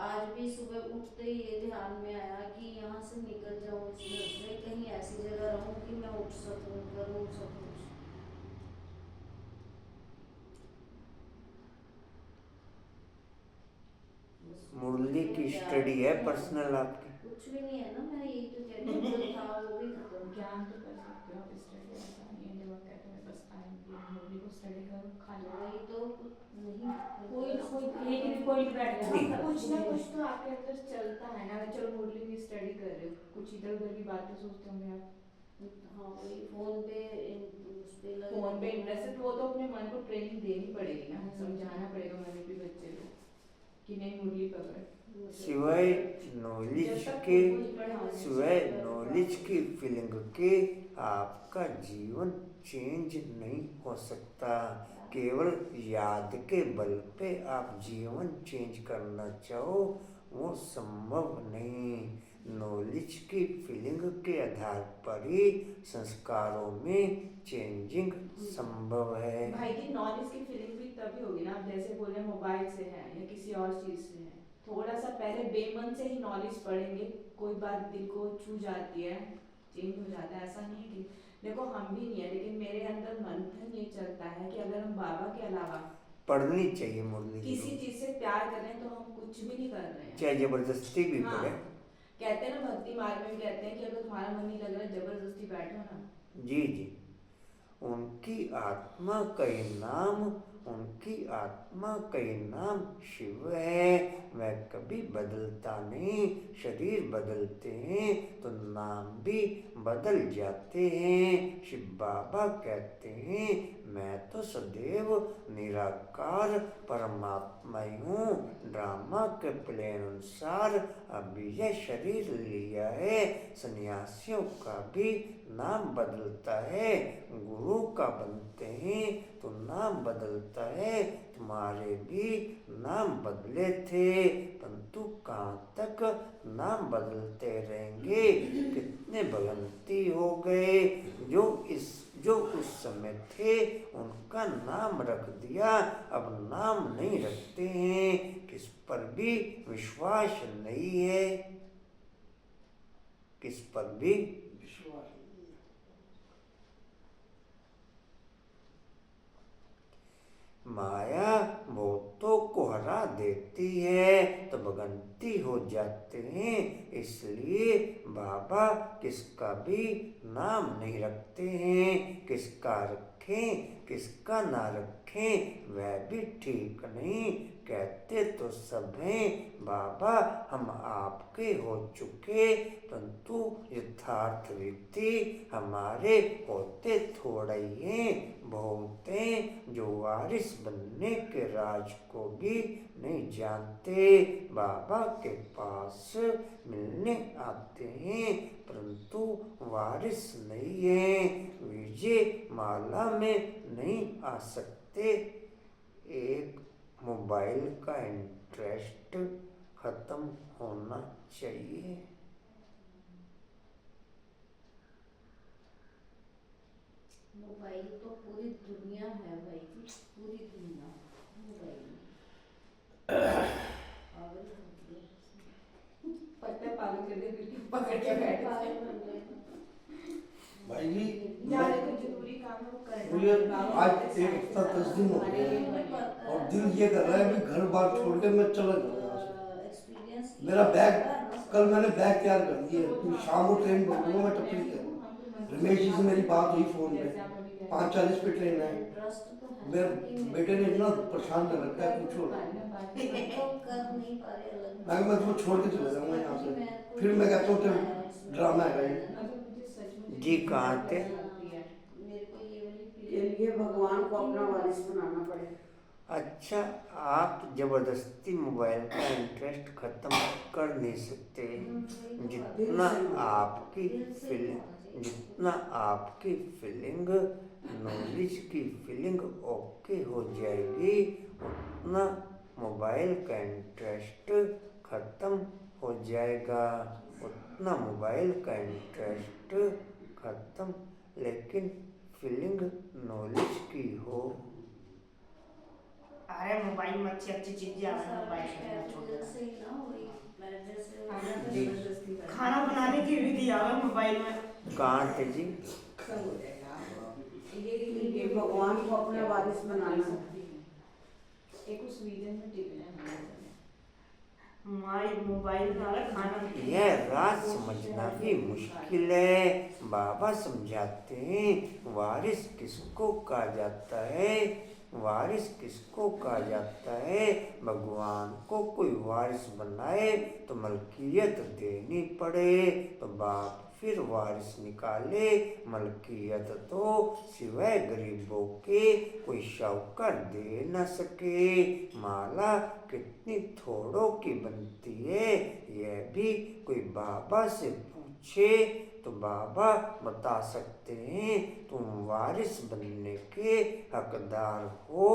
आज भी सुबह उठते ही ये ध्यान में आया कि यहाँ से निकल जाऊँ, इसमें से कहीं ऐसी जगह रहूँ कि मैं उठ सकूँ, करूँ सब कुछ। मुरली की स्टडी है पर्सनल आपकी? कुछ भी नहीं है ना, मैं यही तो कह रही हूँ, जो था वो भी खत्म। ज्ञान तो कर सकते हो आप, स्टडी ऐसा नहीं है। जब आप कहते हैं बस टाइम की मुरली को स्टडी करो, खा लो, वही तो नहीं, कोई ना कोई एक भी कोई बैठ नहीं। जाए, कुछ ना कुछ तो आपके अंदर चलता है ना। चलो मुरली में स्टडी कर रहे हो, कुछ इधर उधर की बातें सोचते होंगे आप। हाँ वही फोन पे उस पे लगे फोन पे रहते हैं। इंटरेस्ट, वो तो अपने मन को ट्रेनिंग देनी पड़ेगी ना, समझाना पड़ेगा मन भी बच्चे को कि नहीं मुरली पकड़। सिवाय नॉलेज के, सिवाय नॉलेज की फीलिंग के आपका जीवन चेंज नहीं हो सकता। केवल याद के बल पे आप जीवन चेंज करना चाहो, वो संभव नहीं। नॉलेज की फीलिंग के आधार पर ही संस्कारों में चेंजिंग संभव है। भाई की नॉलेज की फीलिंग भी तभी होगी ना, आप जैसे बोले मोबाइल से है या किसी और चीज से है, थोड़ा सा पहले बेमन से ही नॉलेज पढ़ेंगे, कोई बात दिल को छू जाती है, चेंज हो जाता है। ऐसा नहीं है कि देखो हम भी नहीं है, लेकिन मेरे अंदर मंथन ये चलता है कि अगर हम बाबा के अलावा पढ़नी चाहिए मुरली किसी जरूर, चीज से प्यार कर रहे हैं तो हम कुछ भी नहीं कर रहे हैं। चाहे जबरदस्ती भी हाँ, पढ़े। कहते हैं ना भक्ति मार्ग में भी कहते हैं कि अगर तुम्हारा मन नहीं लग रहा है, जबरदस्ती बैठो ना। जी जी, उनकी आत्मा का ही नाम, उनकी आत्मा का ही नाम शिव है। वह कभी बदलता नहीं। शरीर बदलते हैं तो नाम भी बदल जाते हैं। शिव बाबा कहते हैं मैं तो सदैव निराकार परमात्मा ही हूँ। ड्रामा के प्लान अनुसार अभी यह शरीर लिया है। सन्यासियों का भी नाम बदलता है, गुरु का बनते हैं तो नाम बदलता है। तुम्हारे भी नाम बदले थे, परंतु कहाँ तक नाम बदलते रहेंगे। कितने भगवंती हो गए जो उस समय थे, उनका नाम रख दिया, अब नाम नहीं रखते हैं। किस पर भी विश्वास नहीं है, किस पर भी विश्वास माया बहुतों को हरा देती है तो भगंती हो जाते हैं। इसलिए बाबा किसका भी नाम नहीं रखते हैं। किसका रखें किसका ना रखें वह भी ठीक नहीं। कहते तो सब हैं बाबा हम आपके हो चुके, परंतु यथार्थ व्यक्ति हमारे होते थोड़ा ही हैं। बहुत हैं जो वारिस बनने के राज को भी नहीं जानते। बाबा के पास मिलने आते हैं परंतु वारिस नहीं है। विजय माला में नहीं आ सकते। एक मोबाइल का इंटरेस्ट खत्म होना चाहिए। मोबाइल तो पूरी दुनिया है भाई जी, पूरी दुनिया मोबाइल में। पागल हो गए। पत्ते पागल कर दे, बिल्कुल पकड़ के बैठ पागल बन गए। भाई जी जाने को जरूरी काम है वो करना। मुझे आज 1 हफ्ता 10 दिन हो गए और दिल ये कर रहा है कि घर बार छोड़ के मैं चला जाऊँ यहाँ से। एक्सपीरियंस मेरा बैग कल मैंने बैग तैयार कर दिया है, फिर शाम को ट्रेन पकड़ूंगा मैं टपरी से। रमेश जी से मेरी बात हुई फोन पे, 5:40 पे ट्रेन है। इंटरेस्ट तो है मेरे बेटे ने इतना परेशान कर रखा है पूछो। तो कर नहीं पा रहे अलग। मैं तुम्हें छोड़ के चले जाऊंगा यहाँ से। फिर मैं कहता हूँ ड्रामा है ये। जी कहाँ थे? मेरे को ये वाली के लिए भगवान को अपना वारिस बनाना पड़े। अच्छा, आप जबरदस्ती मोबाइल का इंटरेस्ट खत्म कर नहीं सकते। जितना आपकी फीलिंग नॉलेज की फीलिंग ओके हो जाएगी उतना मोबाइल का इंटरेस्ट खत्म हो जाएगा। उतना मोबाइल का इंटरेस्ट खत्म, लेकिन फीलिंग नॉलेज की हो। अरे मोबाइल में अच्छी अच्छी चीजें आ रही हैं मोबाइल में, छोड़ दो। से ही ना हुई मैनेजर से जी। खाना बनाने की विधि आ गई मोबाइल में। कहाँ थे जी? सब हो जाएगा। ये भगवान को अपना वारिस बनाना है। एक उस रीजन में टिकना है। मोबाइल खाना यह राज समझना भी मुश्किल है। बाबा समझाते हैं वारिस किसको कहा जाता है। वारिस किसको कहा जाता है? भगवान को कोई वारिस बनाए तो मलकियत देनी पड़े तो बाप फिर वारिस निकाले। मलकियत तो सिवाय गरीबों के कोई शाहूकार दे न सके। माला कितनी थोड़ों की बनती है यह भी कोई बाबा से पूछे तो बाबा बता सकते हैं तुम वारिस बनने के हकदार हो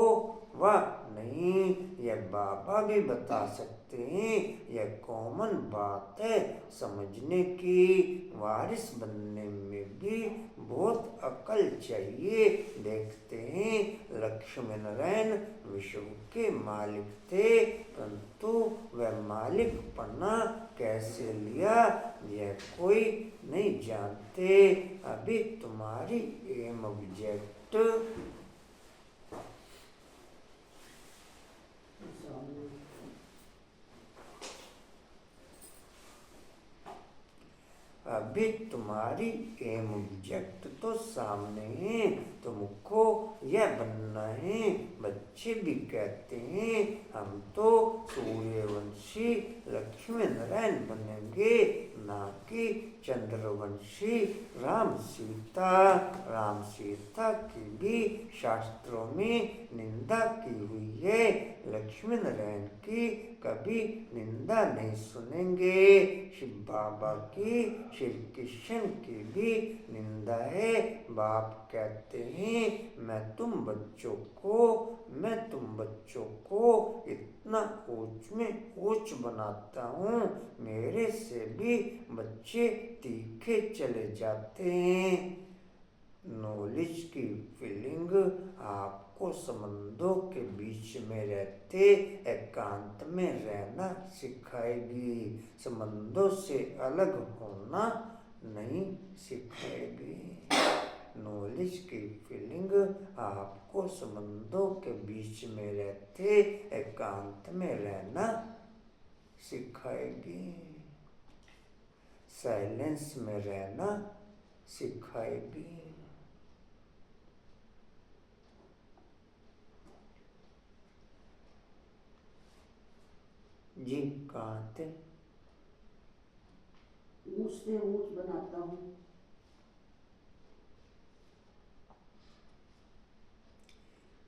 व नहीं। यह बाबा भी बता सकते हैं। यह कॉमन बात है समझने की। वारिस बनने में भी बहुत अकल चाहिए। देखते हैं लक्ष्मी नारायण विश्व के मालिक थे परंतु वह मालिक पना कैसे लिया यह कोई नहीं जानते। अभी तुम्हारी एम ऑब्जेक्ट अभी तुम्हारी एम ऑब्जेक्ट तो सामने है। तुमको यह बनना है। बच्चे भी कहते हैं हम तो सूर्यवंशी लक्ष्मी नारायण बनेंगे ना कि चंद्रवंशी राम सीता। राम सीता की भी शास्त्रों में निंदा की हुई है। लक्ष्मी नारायण की कभी निंदा नहीं सुनेंगे। शिव बाबा की श्री कृष्ण की भी निंदा है। बाप कहते हैं मैं तुम बच्चों को इतना ऊंच में ऊंच बनाता हूँ मेरे से भी बच्चे तीखे चले जाते हैं। नॉलेज की फीलिंग आपको संबंधों के बीच में रहते एकांत में रहना सिखाएगी। संबंधों से अलग होना नहीं सिखाएगी। नॉलेज की फीलिंग आपको संबंधों के बीच में रहते एकांत में रहना सिखाएगी, साइलेंस में रहना सिखाएगी। जी कहाँ थे? ऊंच से ऊंच बनाता हूँ।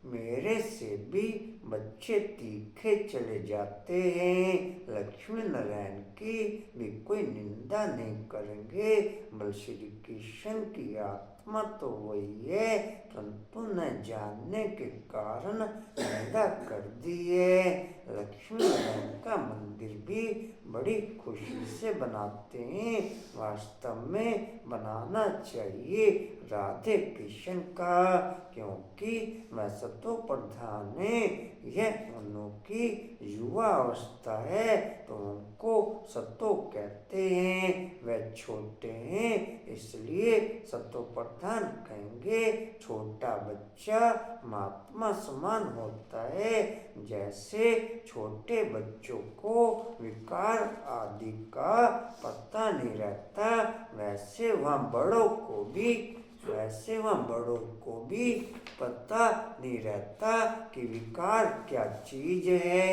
मेरे से भी बच्चे तीखे चले जाते हैं। लक्ष्मी नारायण की भी कोई निंदा नहीं करेंगे। बल श्री कृष्ण की आत्मा तो वही है, परंतु न जानने के कारण निंदा कर दी है। लक्ष्मी नारायण का मंदिर भी बड़ी खुशी से बनाते हैं। वास्तव में बनाना चाहिए राधे कृष्ण का, क्योंकि वह सतो प्रधान है। यह उनकी युवा अवस्था है तो उनको सतो कहते हैं। वह छोटे हैं इसलिए सतो प्रधान कहेंगे। छोटा बच्चा महात्मा समान होता है। जैसे छोटे बच्चों को विकार आदि का पता नहीं रहता, वैसे वह बड़ों को भी पता नहीं रहता कि विकार क्या चीज है।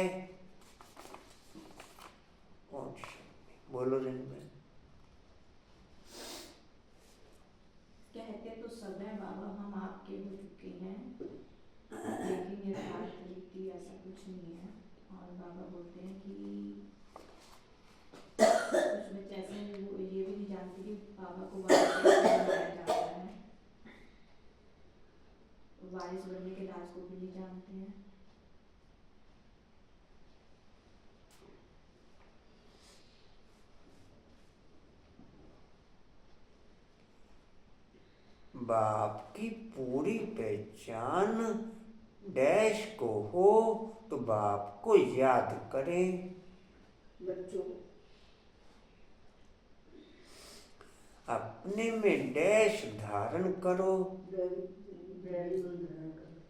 बोलो जिनमें कहते तो सब है बाबा हम आपके हो चुके हैं, लेकिन यथार्थ रीति ऐसा कुछ नहीं है। और बाबा बोलते हैं कि उसमें जैसे वो ये भी नहीं जानते कि बाबा को वारिस कैसे बनाया जाता है, वारिस बनने के राज को भी नहीं जानते हैं। बाप की पूरी पहचान डैश को हो तो बाप को याद करें। बच्चों को अपने में डैश धारण करो। डैडी को धारण करो।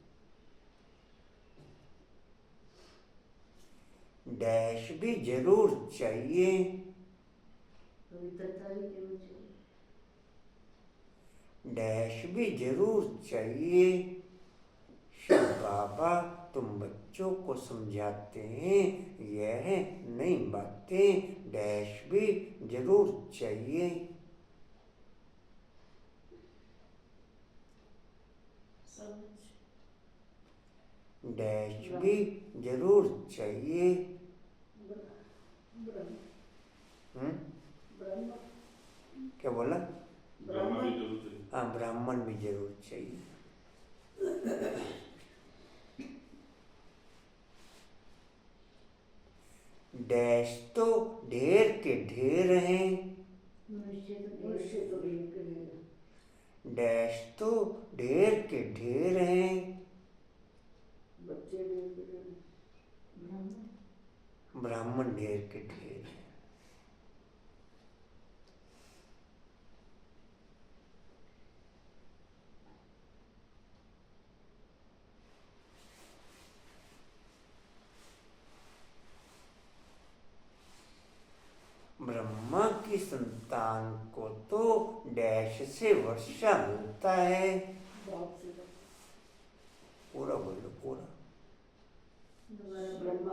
डैश भी जरूर चाहिए। पवित्रता भी केवल चाहिए। डैश भी जरूर चाहिए। शिव बाबा तुम बच्चों को समझाते हैं यह नई बातें, डैश भी जरूर चाहिए। डैश भी जरूर चाहिए। क्या बोला? हाँ ब्राह्मण भी जरूर चाहिए। डैश तो ढेर के ढेर हैं। मनुष्य तो एक है। डैश तो ढेर के ढेर हैं। बच्चे भी ब्राह्मण ढेर के ढेर हैं। ब्रह्मा की संतान को तो डैश से वर्षा मिलता है। बाप से पूरा बोलो पूरा।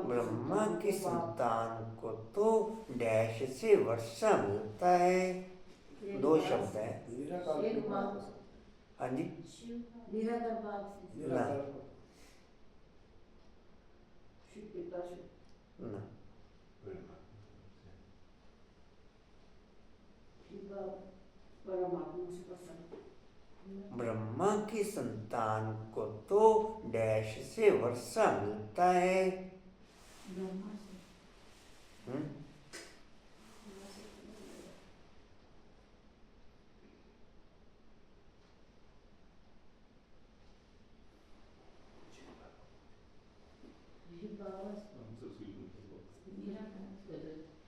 ब्रह्मा की संतान को तो डैश से वर्षा मिलता है। दो शब्द है। एक बाप हाँ जी निराकार बाप से ना शिव पिता से ना परमात्मा से प्रसन्न। ब्रह्मा की संतान को तो डैश से वर्षा मिलता है। ब्रह्मा से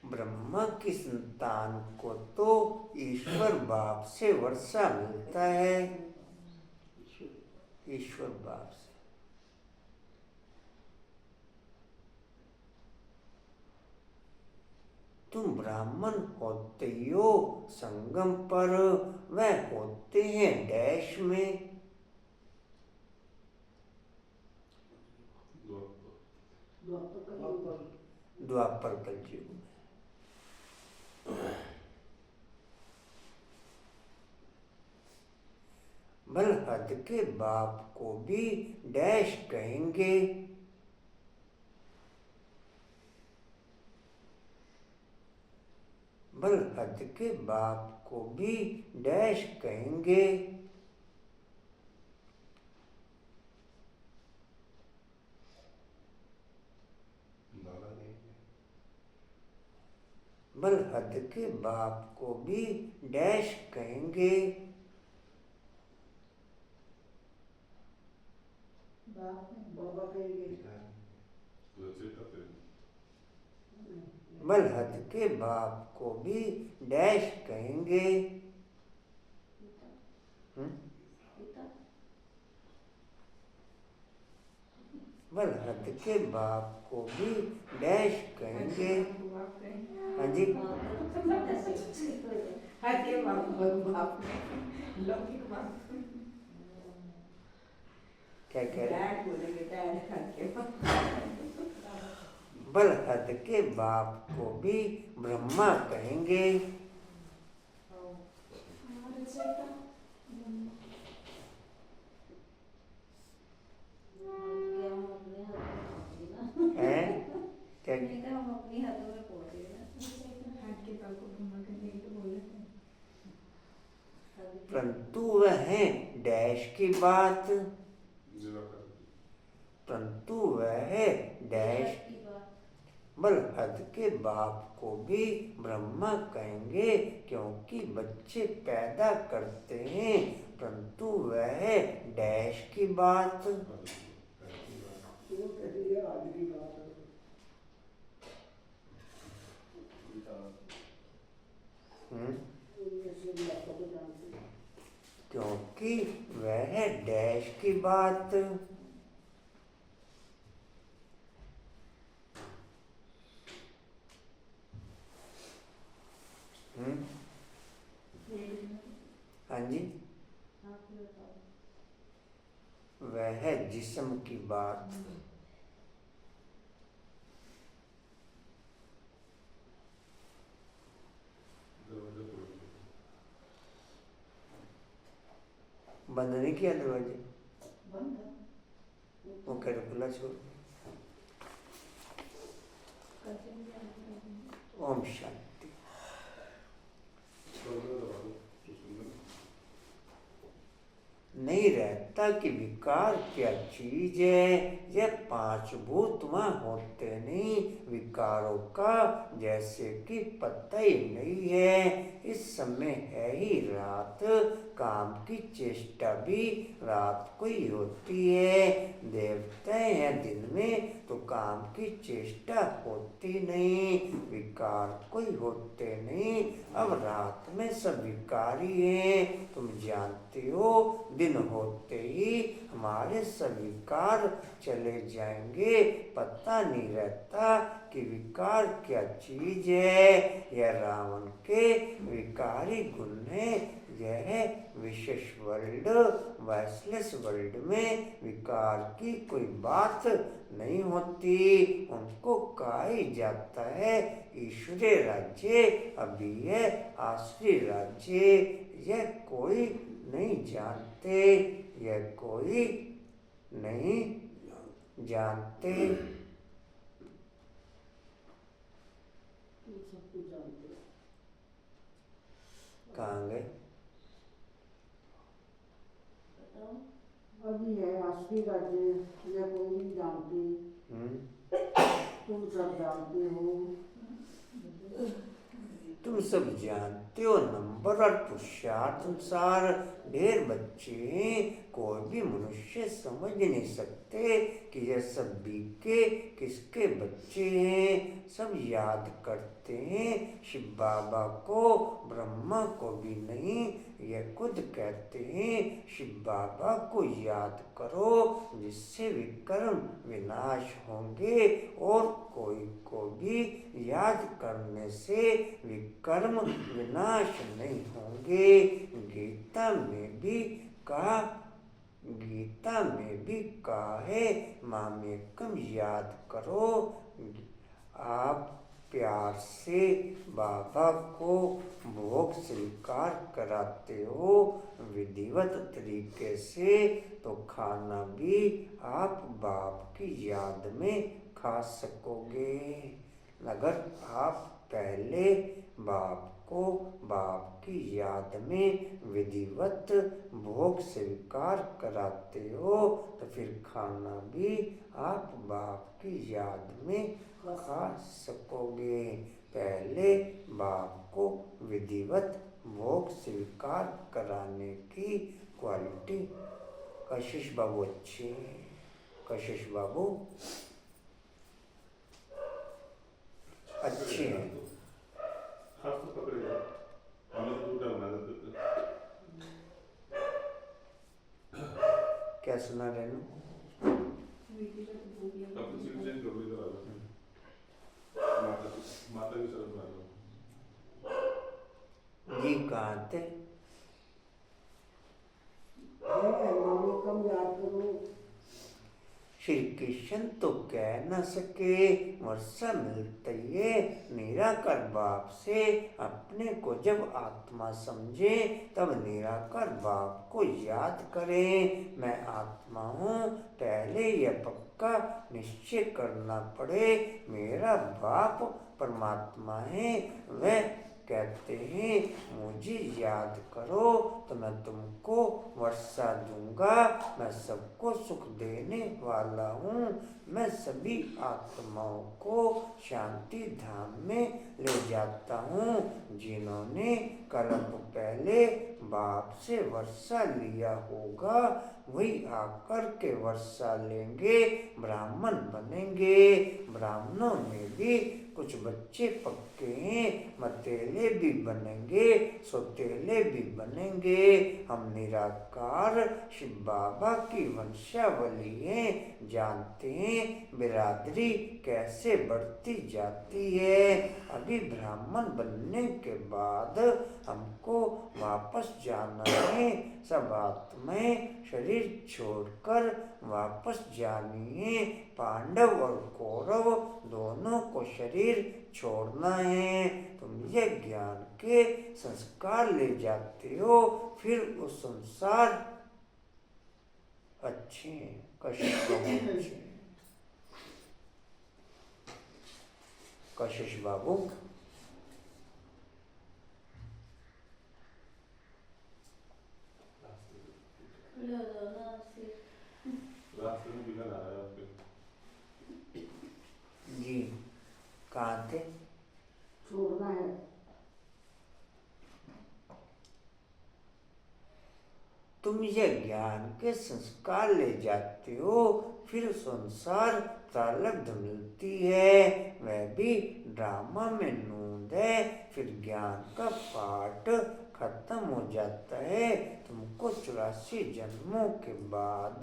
ब्रह्मा की संतान को तो ईश्वर बाप से वर्षा मिलता है। ईश्वर बाप से। तुम ब्राह्मण होते हो संगम पर, वह होते हैं डैश में। द्वापर कलयुग में। बलहद के बाप को भी डैश कहेंगे। बलहद के बाप को भी डैश कहेंगे। बलहद के बाप को भी डैश कहेंगे। बाबा कहेंगे। बलहद के बाप को भी डैश कहेंगे। बलहद के बाप को भी डैश कहेंगे। हाँ जी, के बाप लौकिक बाप क्या कह रहे हैं? डैड बोलेंगे, डैड के बलहद के बाप को भी ब्रह्मा कहेंगे। हैं? क्या परंतु वह है डैश की बात। परंतु वह है डैश। बलहद के बाप को भी ब्रह्मा कहेंगे क्योंकि बच्चे पैदा करते हैं, परंतु वह है डैश की बात। क्योंकि वह है डैश की बात। हाँ जी, वह है जिस्म की बात। बंद नहीं किया दरवाजे? वो कह रहे खुला छोड़। ओम शांति। नहीं रहता कि विकार क्या चीज है, यह पांच भूत वहाँ होते नहीं विकारों का, जैसे कि पता ही नहीं है। इस समय है ही रात, काम की चेष्टा भी रात को ही होती है। देवते हैं दिन में तो काम की चेष्टा होती नहीं, विकार कोई होते नहीं। अब रात में सब विकारी हैं, तुम जानते हो दिन होते ही हमारे सब विकार चले जाएंगे। पता नहीं रहता कि विकार क्या चीज है। यह रावण के विकारी गुण है। यह विशेष वर्ल्ड वैसलेस वर्ल्ड में विकार की कोई बात नहीं होती, उनको कहा ही जाता है ईश्वरीय राज्य, अभी है आसुरी राज्य। यह कोई नहीं जानते, यह कोई नहीं जानते। कहाँ गए? अभी है आसुरी राज्य, यह कोई नहीं जानते, तुम सब जानते हो। तुम सब जानते हो नंबर और पुरुषार्थ अनुसार ढेर बच्चे हैं, कोई भी मनुष्य समझ नहीं सकते कि यह सब बीके किसके बच्चे हैं। सब याद करते हैं शिव बाबा को, ब्रह्मा को भी नहीं। यह खुद कहते हैं शिव बाबा को याद करो जिससे विकर्म विनाश होंगे, और कोई को भी याद करने से विकर्म विनाश नहीं होंगे। गीता में भी कहा है मामेकम याद करो। आप प्यार से बाबा को भोग स्वीकार कराते हो विधिवत तरीके से, तो खाना भी आप बाप की याद में खा सकोगे। अगर आप पहले बाप को बाप की याद में विधिवत भोग स्वीकार कराते हो तो फिर खाना भी आप बाप की याद में खा सकोगे। पहले बाप को विधिवत भोग स्वीकार कराने की क्वालिटी कशिश बाबू अच्छी है। कशिश बाबू अच्छी है। हाथ तो पकड़ेगा, हमें तो टूटा बना देते। क्या सुना रेनू? अब सीट चेंज कर लो इधर आ जाओ। माता की शरण में आ जाओ। जी कहाँ थे? मामी कम याद करो। श्री कृष्ण तो कह न सके वर्षा मिलती है निराकार बाप से। अपने को जब आत्मा समझे तब निराकार बाप को याद करें। मैं आत्मा हूँ, पहले यह पक्का निश्चय करना पड़े मेरा बाप परमात्मा है। वह कहते हैं मुझे याद करो तो मैं तुमको वर्षा दूंगा। मैं सबको सुख देने वाला हूँ। मैं सभी आत्माओं को शांति धाम में ले जाता हूँ। जिन्होंने कल्प पहले बाप से वर्षा लिया होगा वही आकर के वर्षा लेंगे, ब्राह्मण बनेंगे। ब्राह्मणों में भी कुछ बच्चे पक्के हैं, मतेले भी बनेंगे, सौतेले भी बनेंगे। हम निराकार शिव बाबा की वंशावली हैं, जानते हैं बिरादरी कैसे बढ़ती जाती है। अभी ब्राह्मण बनने के बाद हमको वापस जाना है। सब आत्माएं शरीर छोड़कर वापस जानी है। पांडव और कौरव दोनों को शरीर छोड़ना है। तुम ये ज्ञान के संस्कार ले जाते हो, फिर उस संसार अच्छे कशिश बाबू अच्छे। कशिश बाबू रास्ते में बिगड़ आ रहा है आपके। जी कहाँ थे? छोड़ना है। तुम यह ज्ञान के संस्कार ले जाते हो, फिर संसार प्रारब्ध मिलती है। वह भी ड्रामा में नूंद है। फिर ज्ञान का पाठ खत्म हो जाता है। तुमको 84 जन्मों के बाद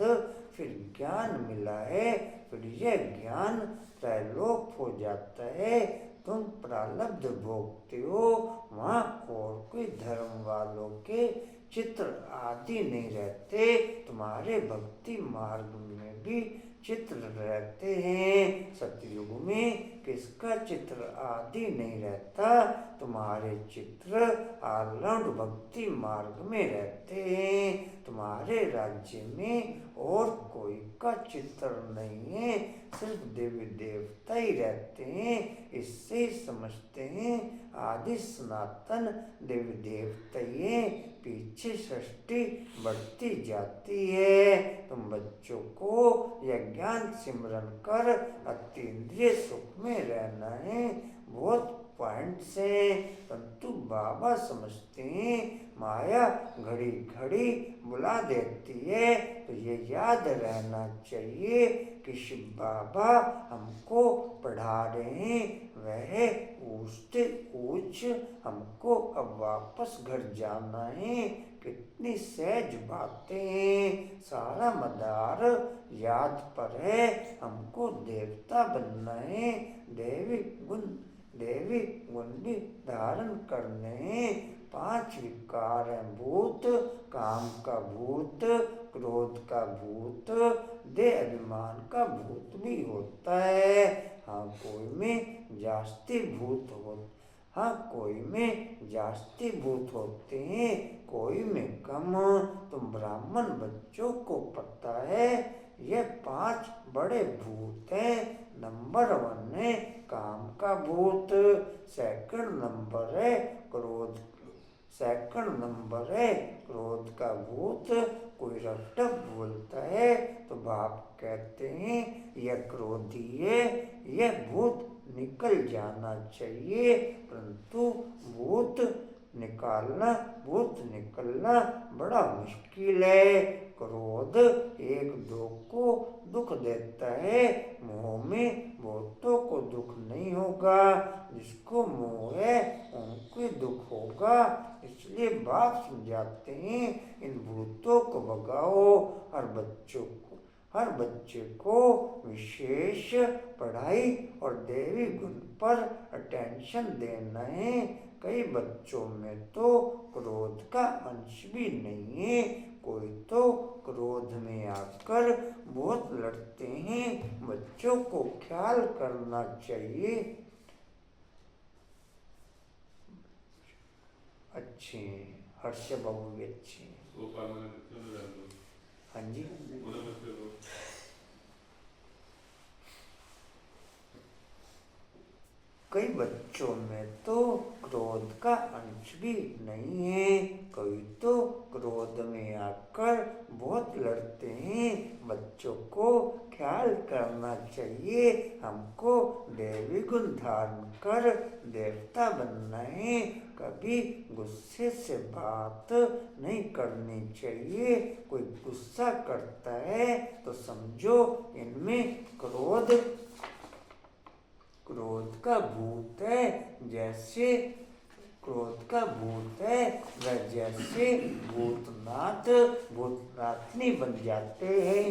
फिर ज्ञान मिला है। फिर यह ज्ञान त्रैलोक हो जाता है। तुम प्रारब्ध भोगते हो। वहाँ और कोई धर्म वालों के चित्र आदि नहीं रहते। तुम्हारे भक्ति मार्ग में भी चित्र रहते हैं। सतयुग में किसका चित्र आदि नहीं रहता। तुम्हारे चित्र ऑलराउंड भक्ति मार्ग में रहते हैं। तुम्हारे राज्य में और कोई का चित्र नहीं है, सिर्फ देवी देवता ही रहते हैं। इससे समझते हैं आदि सनातन देवी देवता ही हैं। पीछे सृष्टि बढ़ती जाती है। तुम बच्चों को यह ज्ञान सिमरन कर अतीन्द्रिय सुख में रहना है। बहुत पॉइंट्स हैं। बाबा समझते हैं माया घड़ी घड़ी बुला देती है, तो ये याद रहना चाहिए कि शिव बाबा हमको पढ़ा रहे हैं, वह ऊँचते ऊँच हमको अब वापस घर जाना है। कितनी सहज बातें, सारा मदार याद पर है, हमको देवता बनना है, देवी गुण भी धारण करने हैं। 5 विकार हैं भूत, काम का भूत, क्रोध का भूत, देह अभिमान का भूत भी होता है। हाँ कोई में जास्ती भूत होते हैं, कोई में कम। तुम ब्राह्मण बच्चों को पता है ये 5 बड़े भूत हैं। नंबर 1 है काम का भूत, सेकंड नंबर है क्रोध का भूत। कोई रट्टप बोलता है तो बाप कहते हैं यह क्रोधी है, यह भूत निकल जाना चाहिए, परंतु भूत निकलना बड़ा मुश्किल है। क्रोध एक दो को दुख देता है, मोह में बहुतों को दुख नहीं होगा, जिसको मोह है उनको दुख होगा। इसलिए बाप समझाते हैं इन भूतों को भगाओ। हर बच्चे को विशेष पढ़ाई और देवी गुण पर अटेंशन देना है। कई बच्चों में तो क्रोध का अंश भी नहीं है, कोई तो क्रोध में आकर बहुत लड़ते हैं। बच्चों को ख्याल करना चाहिए। अच्छे हर्ष बाबू भी अच्छे। वो पालना कितने में रहते हो? हाँ जी, उन्हें बच्चे को कई बच्चों में तो क्रोध का अंश भी नहीं है, कोई तो क्रोध में आकर बहुत लड़ते हैं। बच्चों को ख्याल करना चाहिए, हमको देवी गुण धारण कर देवता बनना है। कभी गुस्से से बात नहीं करनी चाहिए। कोई गुस्सा करता है तो समझो इनमें क्रोध का भूत है। जैसे क्रोध का भूत है वह जैसे भूतनाथनी बन जाते हैं।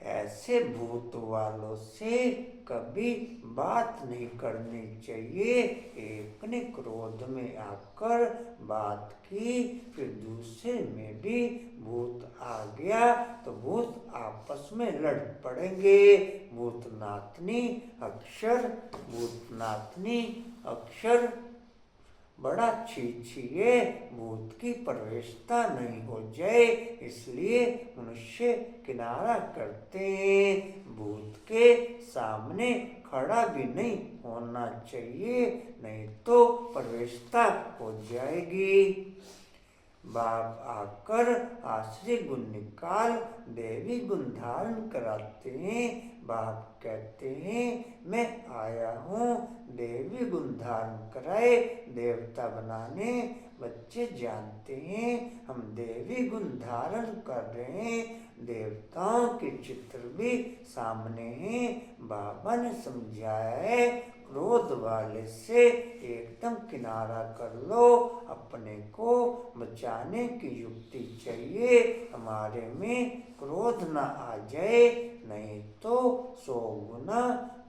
ऐसे भूत वालों से कभी बात नहीं करनी चाहिए। एक ने क्रोध में आकर बात की, फिर दूसरे में भी भूत आ गया तो भूत आपस में लड़ पड़ेंगे। भूतनाथनी अक्षर बड़ा छीछिए, भूत की प्रवेशता नहीं हो जाए, इसलिए मनुष्य किनारा करते हैं। भूत के सामने खड़ा भी नहीं होना चाहिए, नहीं तो प्रवेशता हो जाएगी। बाप आकर आश्रय गुण निकाल देवी गुण धारण कराते हैं। बाप कहते हैं मैं आया हूँ देवी गुण धारण कराए देवता बनाने। बच्चे जानते हैं हम देवी गुण धारण कर रहे हैं, देवताओं के चित्र भी सामने हैं। बाबा ने समझाया है क्रोध वाले से एकदम किनारा कर लो, अपने को बचाने की युक्ति चाहिए, हमारे में क्रोध न आ जाए, नहीं तो 100 गुना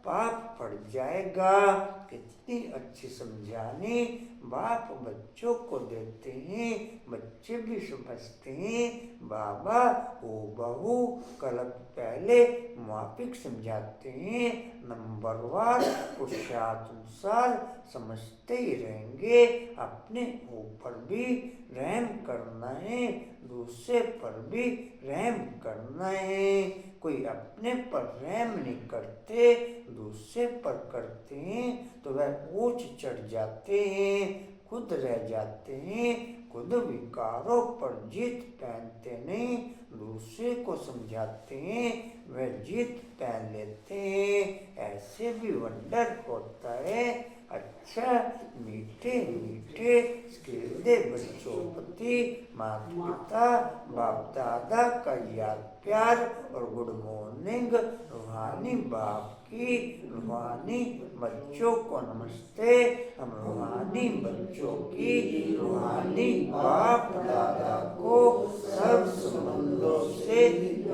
पाप पड़ जाएगा। कितनी अच्छी समझाने बाप बच्चों को देते हैं, बच्चे भी समझते हैं। बाबा वो बहू कल पहले माफिक समझाते हैं, नंबरवार पुरुषार्थानुसार समझते ही रहेंगे। अपने ऊपर भी रहम करना है, दूसरे पर भी रहम करना है। कोई अपने पर रहम नहीं करते, दूसरे पर करते हैं तो वह ऊंच चढ़ जाते हैं, खुद रह जाते हैं। खुद विकारों पर जीत पहनते नहीं, दूसरे को समझाते हैं वह जीत पहन लेते हैं। ऐसे भी वंडर होता है। अच्छा, मीठे मीठे खेलते बच्चों प्रति माता पिता बाप दादा का याद प्यार और गुड मॉर्निंग। रूहानी बाप की रूहानी बच्चों को नमस्ते। हम रूहानी बच्चों की रूहानी बाप दादा को सर्व संबंधों से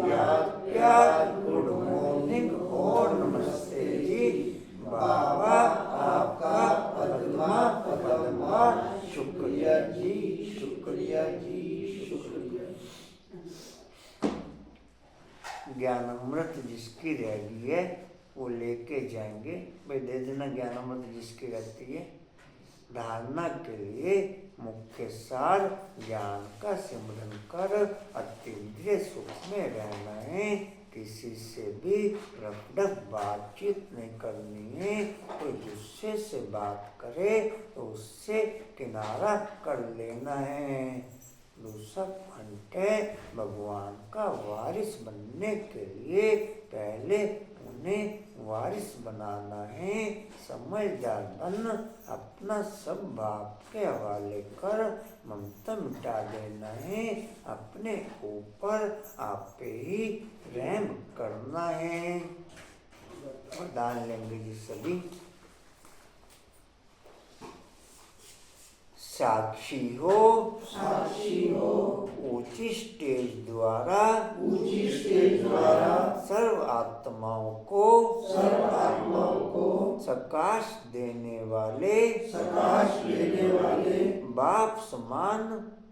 याद प्यार गुड मॉर्निंग और नमस्ते जी। बाबा आपका पद्मा पद्मा शुक्रिया जी, शुक्रिया जी, शुक्रिया। ज्ञान अमृत जिसकी रह गई है वो लेके जाएंगे। भाई दे देना ज्ञान अमृत जिसकी रहती है। धारणा के लिए मुख्य सार ज्ञान का सिमरन कर अतीन्द्रिय सुख में रहना है। किसी से भी रफडफ बातचीत नहीं करनी है। कोई गुस्से से बात करे तो उससे किनारा कर लेना है। दूसरा पॉइंट है, भगवान का वारिस बनने के लिए पहले उन्हें वारिस बनाना है। समझदार बन अपना सब बाप के हवाले कर ममता मिटा देना है। अपने ऊपर आप पे ही रहम करना है। वरदान लेंगे जी सभी। साक्षी हो, साक्षी हो, ऊंची स्टेज द्वारा, ऊंची स्टेज द्वारा सर्व आत्माओं को, सर्व आत्माओं को सकाश देने वाले, सकाश देने वाले बाप समान,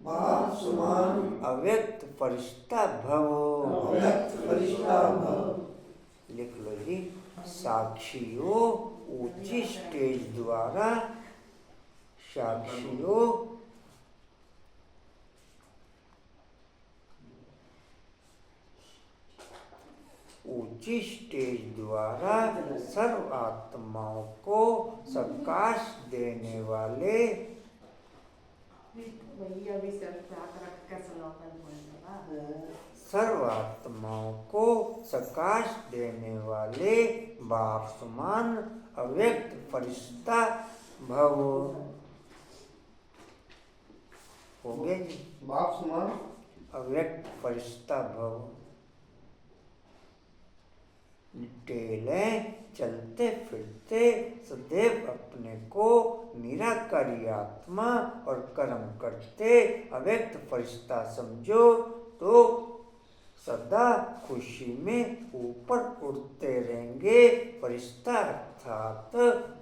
बाप समान अव्यक्त फरिश्ता भव। अव्यक्त फरिश्ता भव। लिख लो जी। साक्षी हो, ऊंची स्टेज द्वारा, साक्षी हो, ऊंची स्टेज द्वारा सर्व आत्माओं को सकाश देने वाले, भैया भी सब रख कर स्लोगन बोलना। सर्व आत्माओं को सकाश देने वाले बाप समान अव्यक्त फरिश्ता भव। हो गया जी। बाप समान अव्यक्त फरिश्ता भव। डिटेल है, चलते फिरते सदैव अपने को निराकारी आत्मा और कर्म करते अव्यक्त फरिश्ता समझो तो सदा खुशी में ऊपर उड़ते रहेंगे। फरिश्ता अर्थात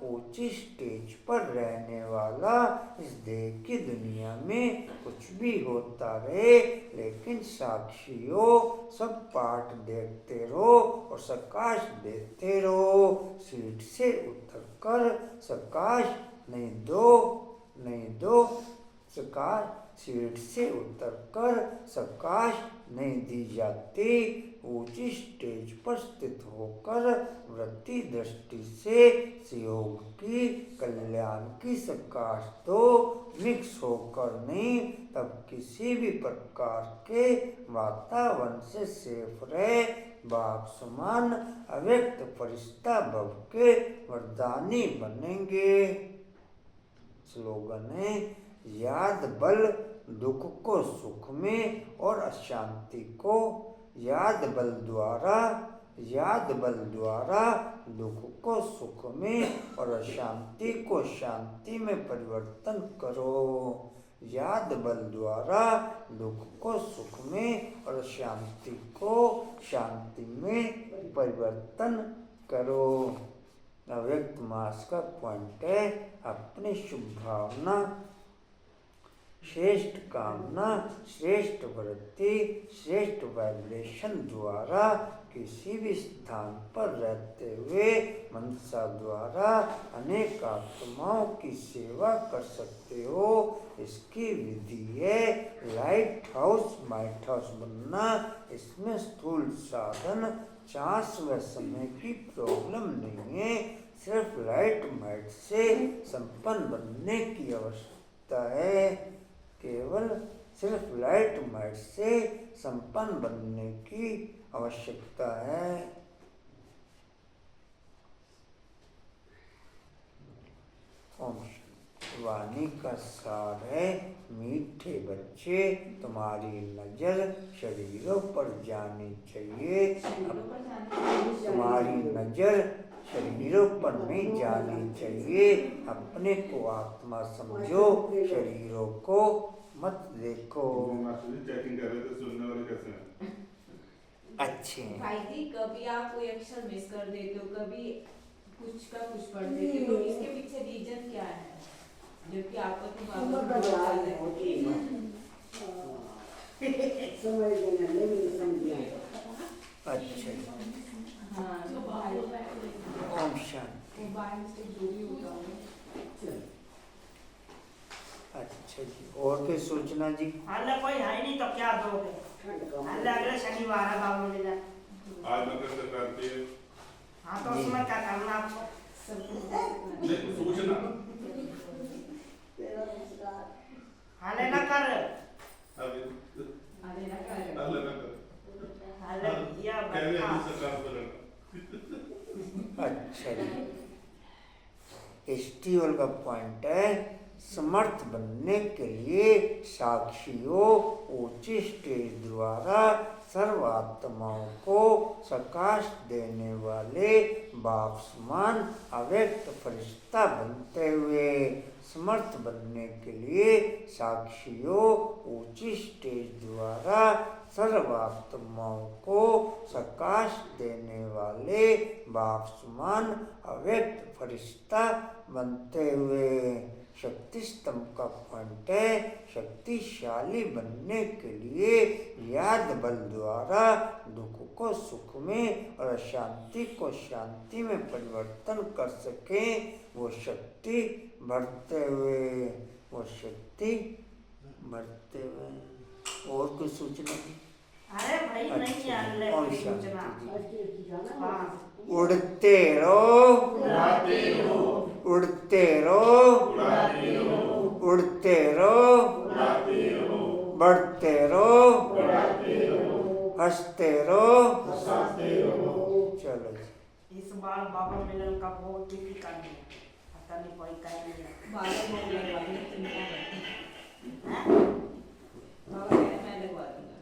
ऊंची स्टेज पर रहने वाला। इस देह की दुनिया में कुछ भी होता रहे लेकिन साक्षी हो, सब पाठ देखते रहो और सकाश देते रहो। सीट से उतरकर सकाश नहीं दो सकाश, सीट से उतरकर सकाश नहीं दी जाती। ऊंची स्टेज पर स्थित होकर वृत्ति दृष्टि से सहयोग की कल्याण की सकाश तो मिक्स होकर नहीं, तब किसी भी प्रकार के वातावरण से सेफ रहे। बाप समान अव्यक्त फरिश्ता भव के वरदानी बनेंगे। स्लोगन है, याद बल दुख को सुख में और अशांति को, याद बल द्वारा दुख को सुख में और अशांति को शांति में परिवर्तन करो। याद बल द्वारा दुख को सुख में और अशांति को शांति में परिवर्तन करो। अव्यक्त मास का पॉइंट है, अपनी शुभ भावना, श्रेष्ठ कामना, श्रेष्ठ वृत्ति, श्रेष्ठ वाइब्रेशन द्वारा किसी भी स्थान पर रहते हुए मनसा द्वारा अनेक आत्माओं की सेवा कर सकते हो। इसकी विधि है लाइट हाउस माइट हाउस बनना। इसमें स्थूल साधन, चांस व समय की प्रॉब्लम नहीं है, सिर्फ लाइट माइट से संपन्न बनने की आवश्यकता है। केवल सिर्फ लाइट माइट से संपन्न बनने की आवश्यकता है। ओम शांति। वाणी का सार है, मीठे बच्चे तुम्हारी नजर शरीरों पर जानी चाहिए। तुम्हारी नजर शरीरों पर नहीं जानी चाहिए। अपने को आत्मा समझो, शरीरों को मत देखो। मास्टर जी चेकिंग कर रहे थे, सुनने वाले कैसे हैं? अच्छे हैं। भाई जी कभी आप कोई अक्षर मिस कर देते हो, कभी कुछ का कुछ पढ़ देते हो, तो इसके पीछे रीजन क्या है? जबकि आपको तो उम्र बाबा का जवाब है, होती है। समझ गए, नहीं समझ अच्छा हाँ तो भाई ओम शांति। मोबाइल से जो भी होता है। अच्छा जी, और कोई सूचना जी? हाल कोई है नहीं तो क्या दोगे? हाल अगले शनिवार है बाबू ले जा। आज मकर संक्रांति है। हाँ तो उसमें क्या करना आपको? नहीं, सूचना हाल ना कर। अभी अरे ना कर अल्लाह ना करे। हाल या कहने बैठा। की सरकार पर रहना। अच्छा जी, एसटीओल का पॉइंट है, समर्थ बनने के लिए साक्षियों ऊंची स्टेज द्वारा सर्वात्माओं को सकाश देने वाले बाप समान अव्यक्त फरिश्ता बनते हुए, समर्थ बनने के लिए साक्षियों ऊंची स्टेज द्वारा सर्वात्माओं को सकाश देने वाले बाप समान अव्यक्त फरिश्ता बनते हुए, शक्ति स्तंभ का पॉइंट है, शक्तिशाली बनने के लिए याद बल द्वारा दुख को सुख में और अशांति को शांति में परिवर्तन कर सके, वो शक्ति बढ़ते हुए, वो शक्ति बढ़ते हुए। और कुछ सूचना? अरे भाई नहीं हाल है और कोई शांति सूचना। जी। हाँ उड़ते रहो, उड़ाते रहो, उड़ते रहो, उड़ाते रहो, उड़ते रहो, उड़ाते रहो, बढ़ते रहो, बढ़ाते रहो, हंसते रहो, हंसाते रहो। चलो जी। इस बार बाबा मिलन का बहुत डिफिकल्ट है। पता नहीं कोई कह नहीं है। बाबा को लगवा दूंगी, चिंता मत। हैं? बाबा कह रहे हैं मैं लगवा दूंगा।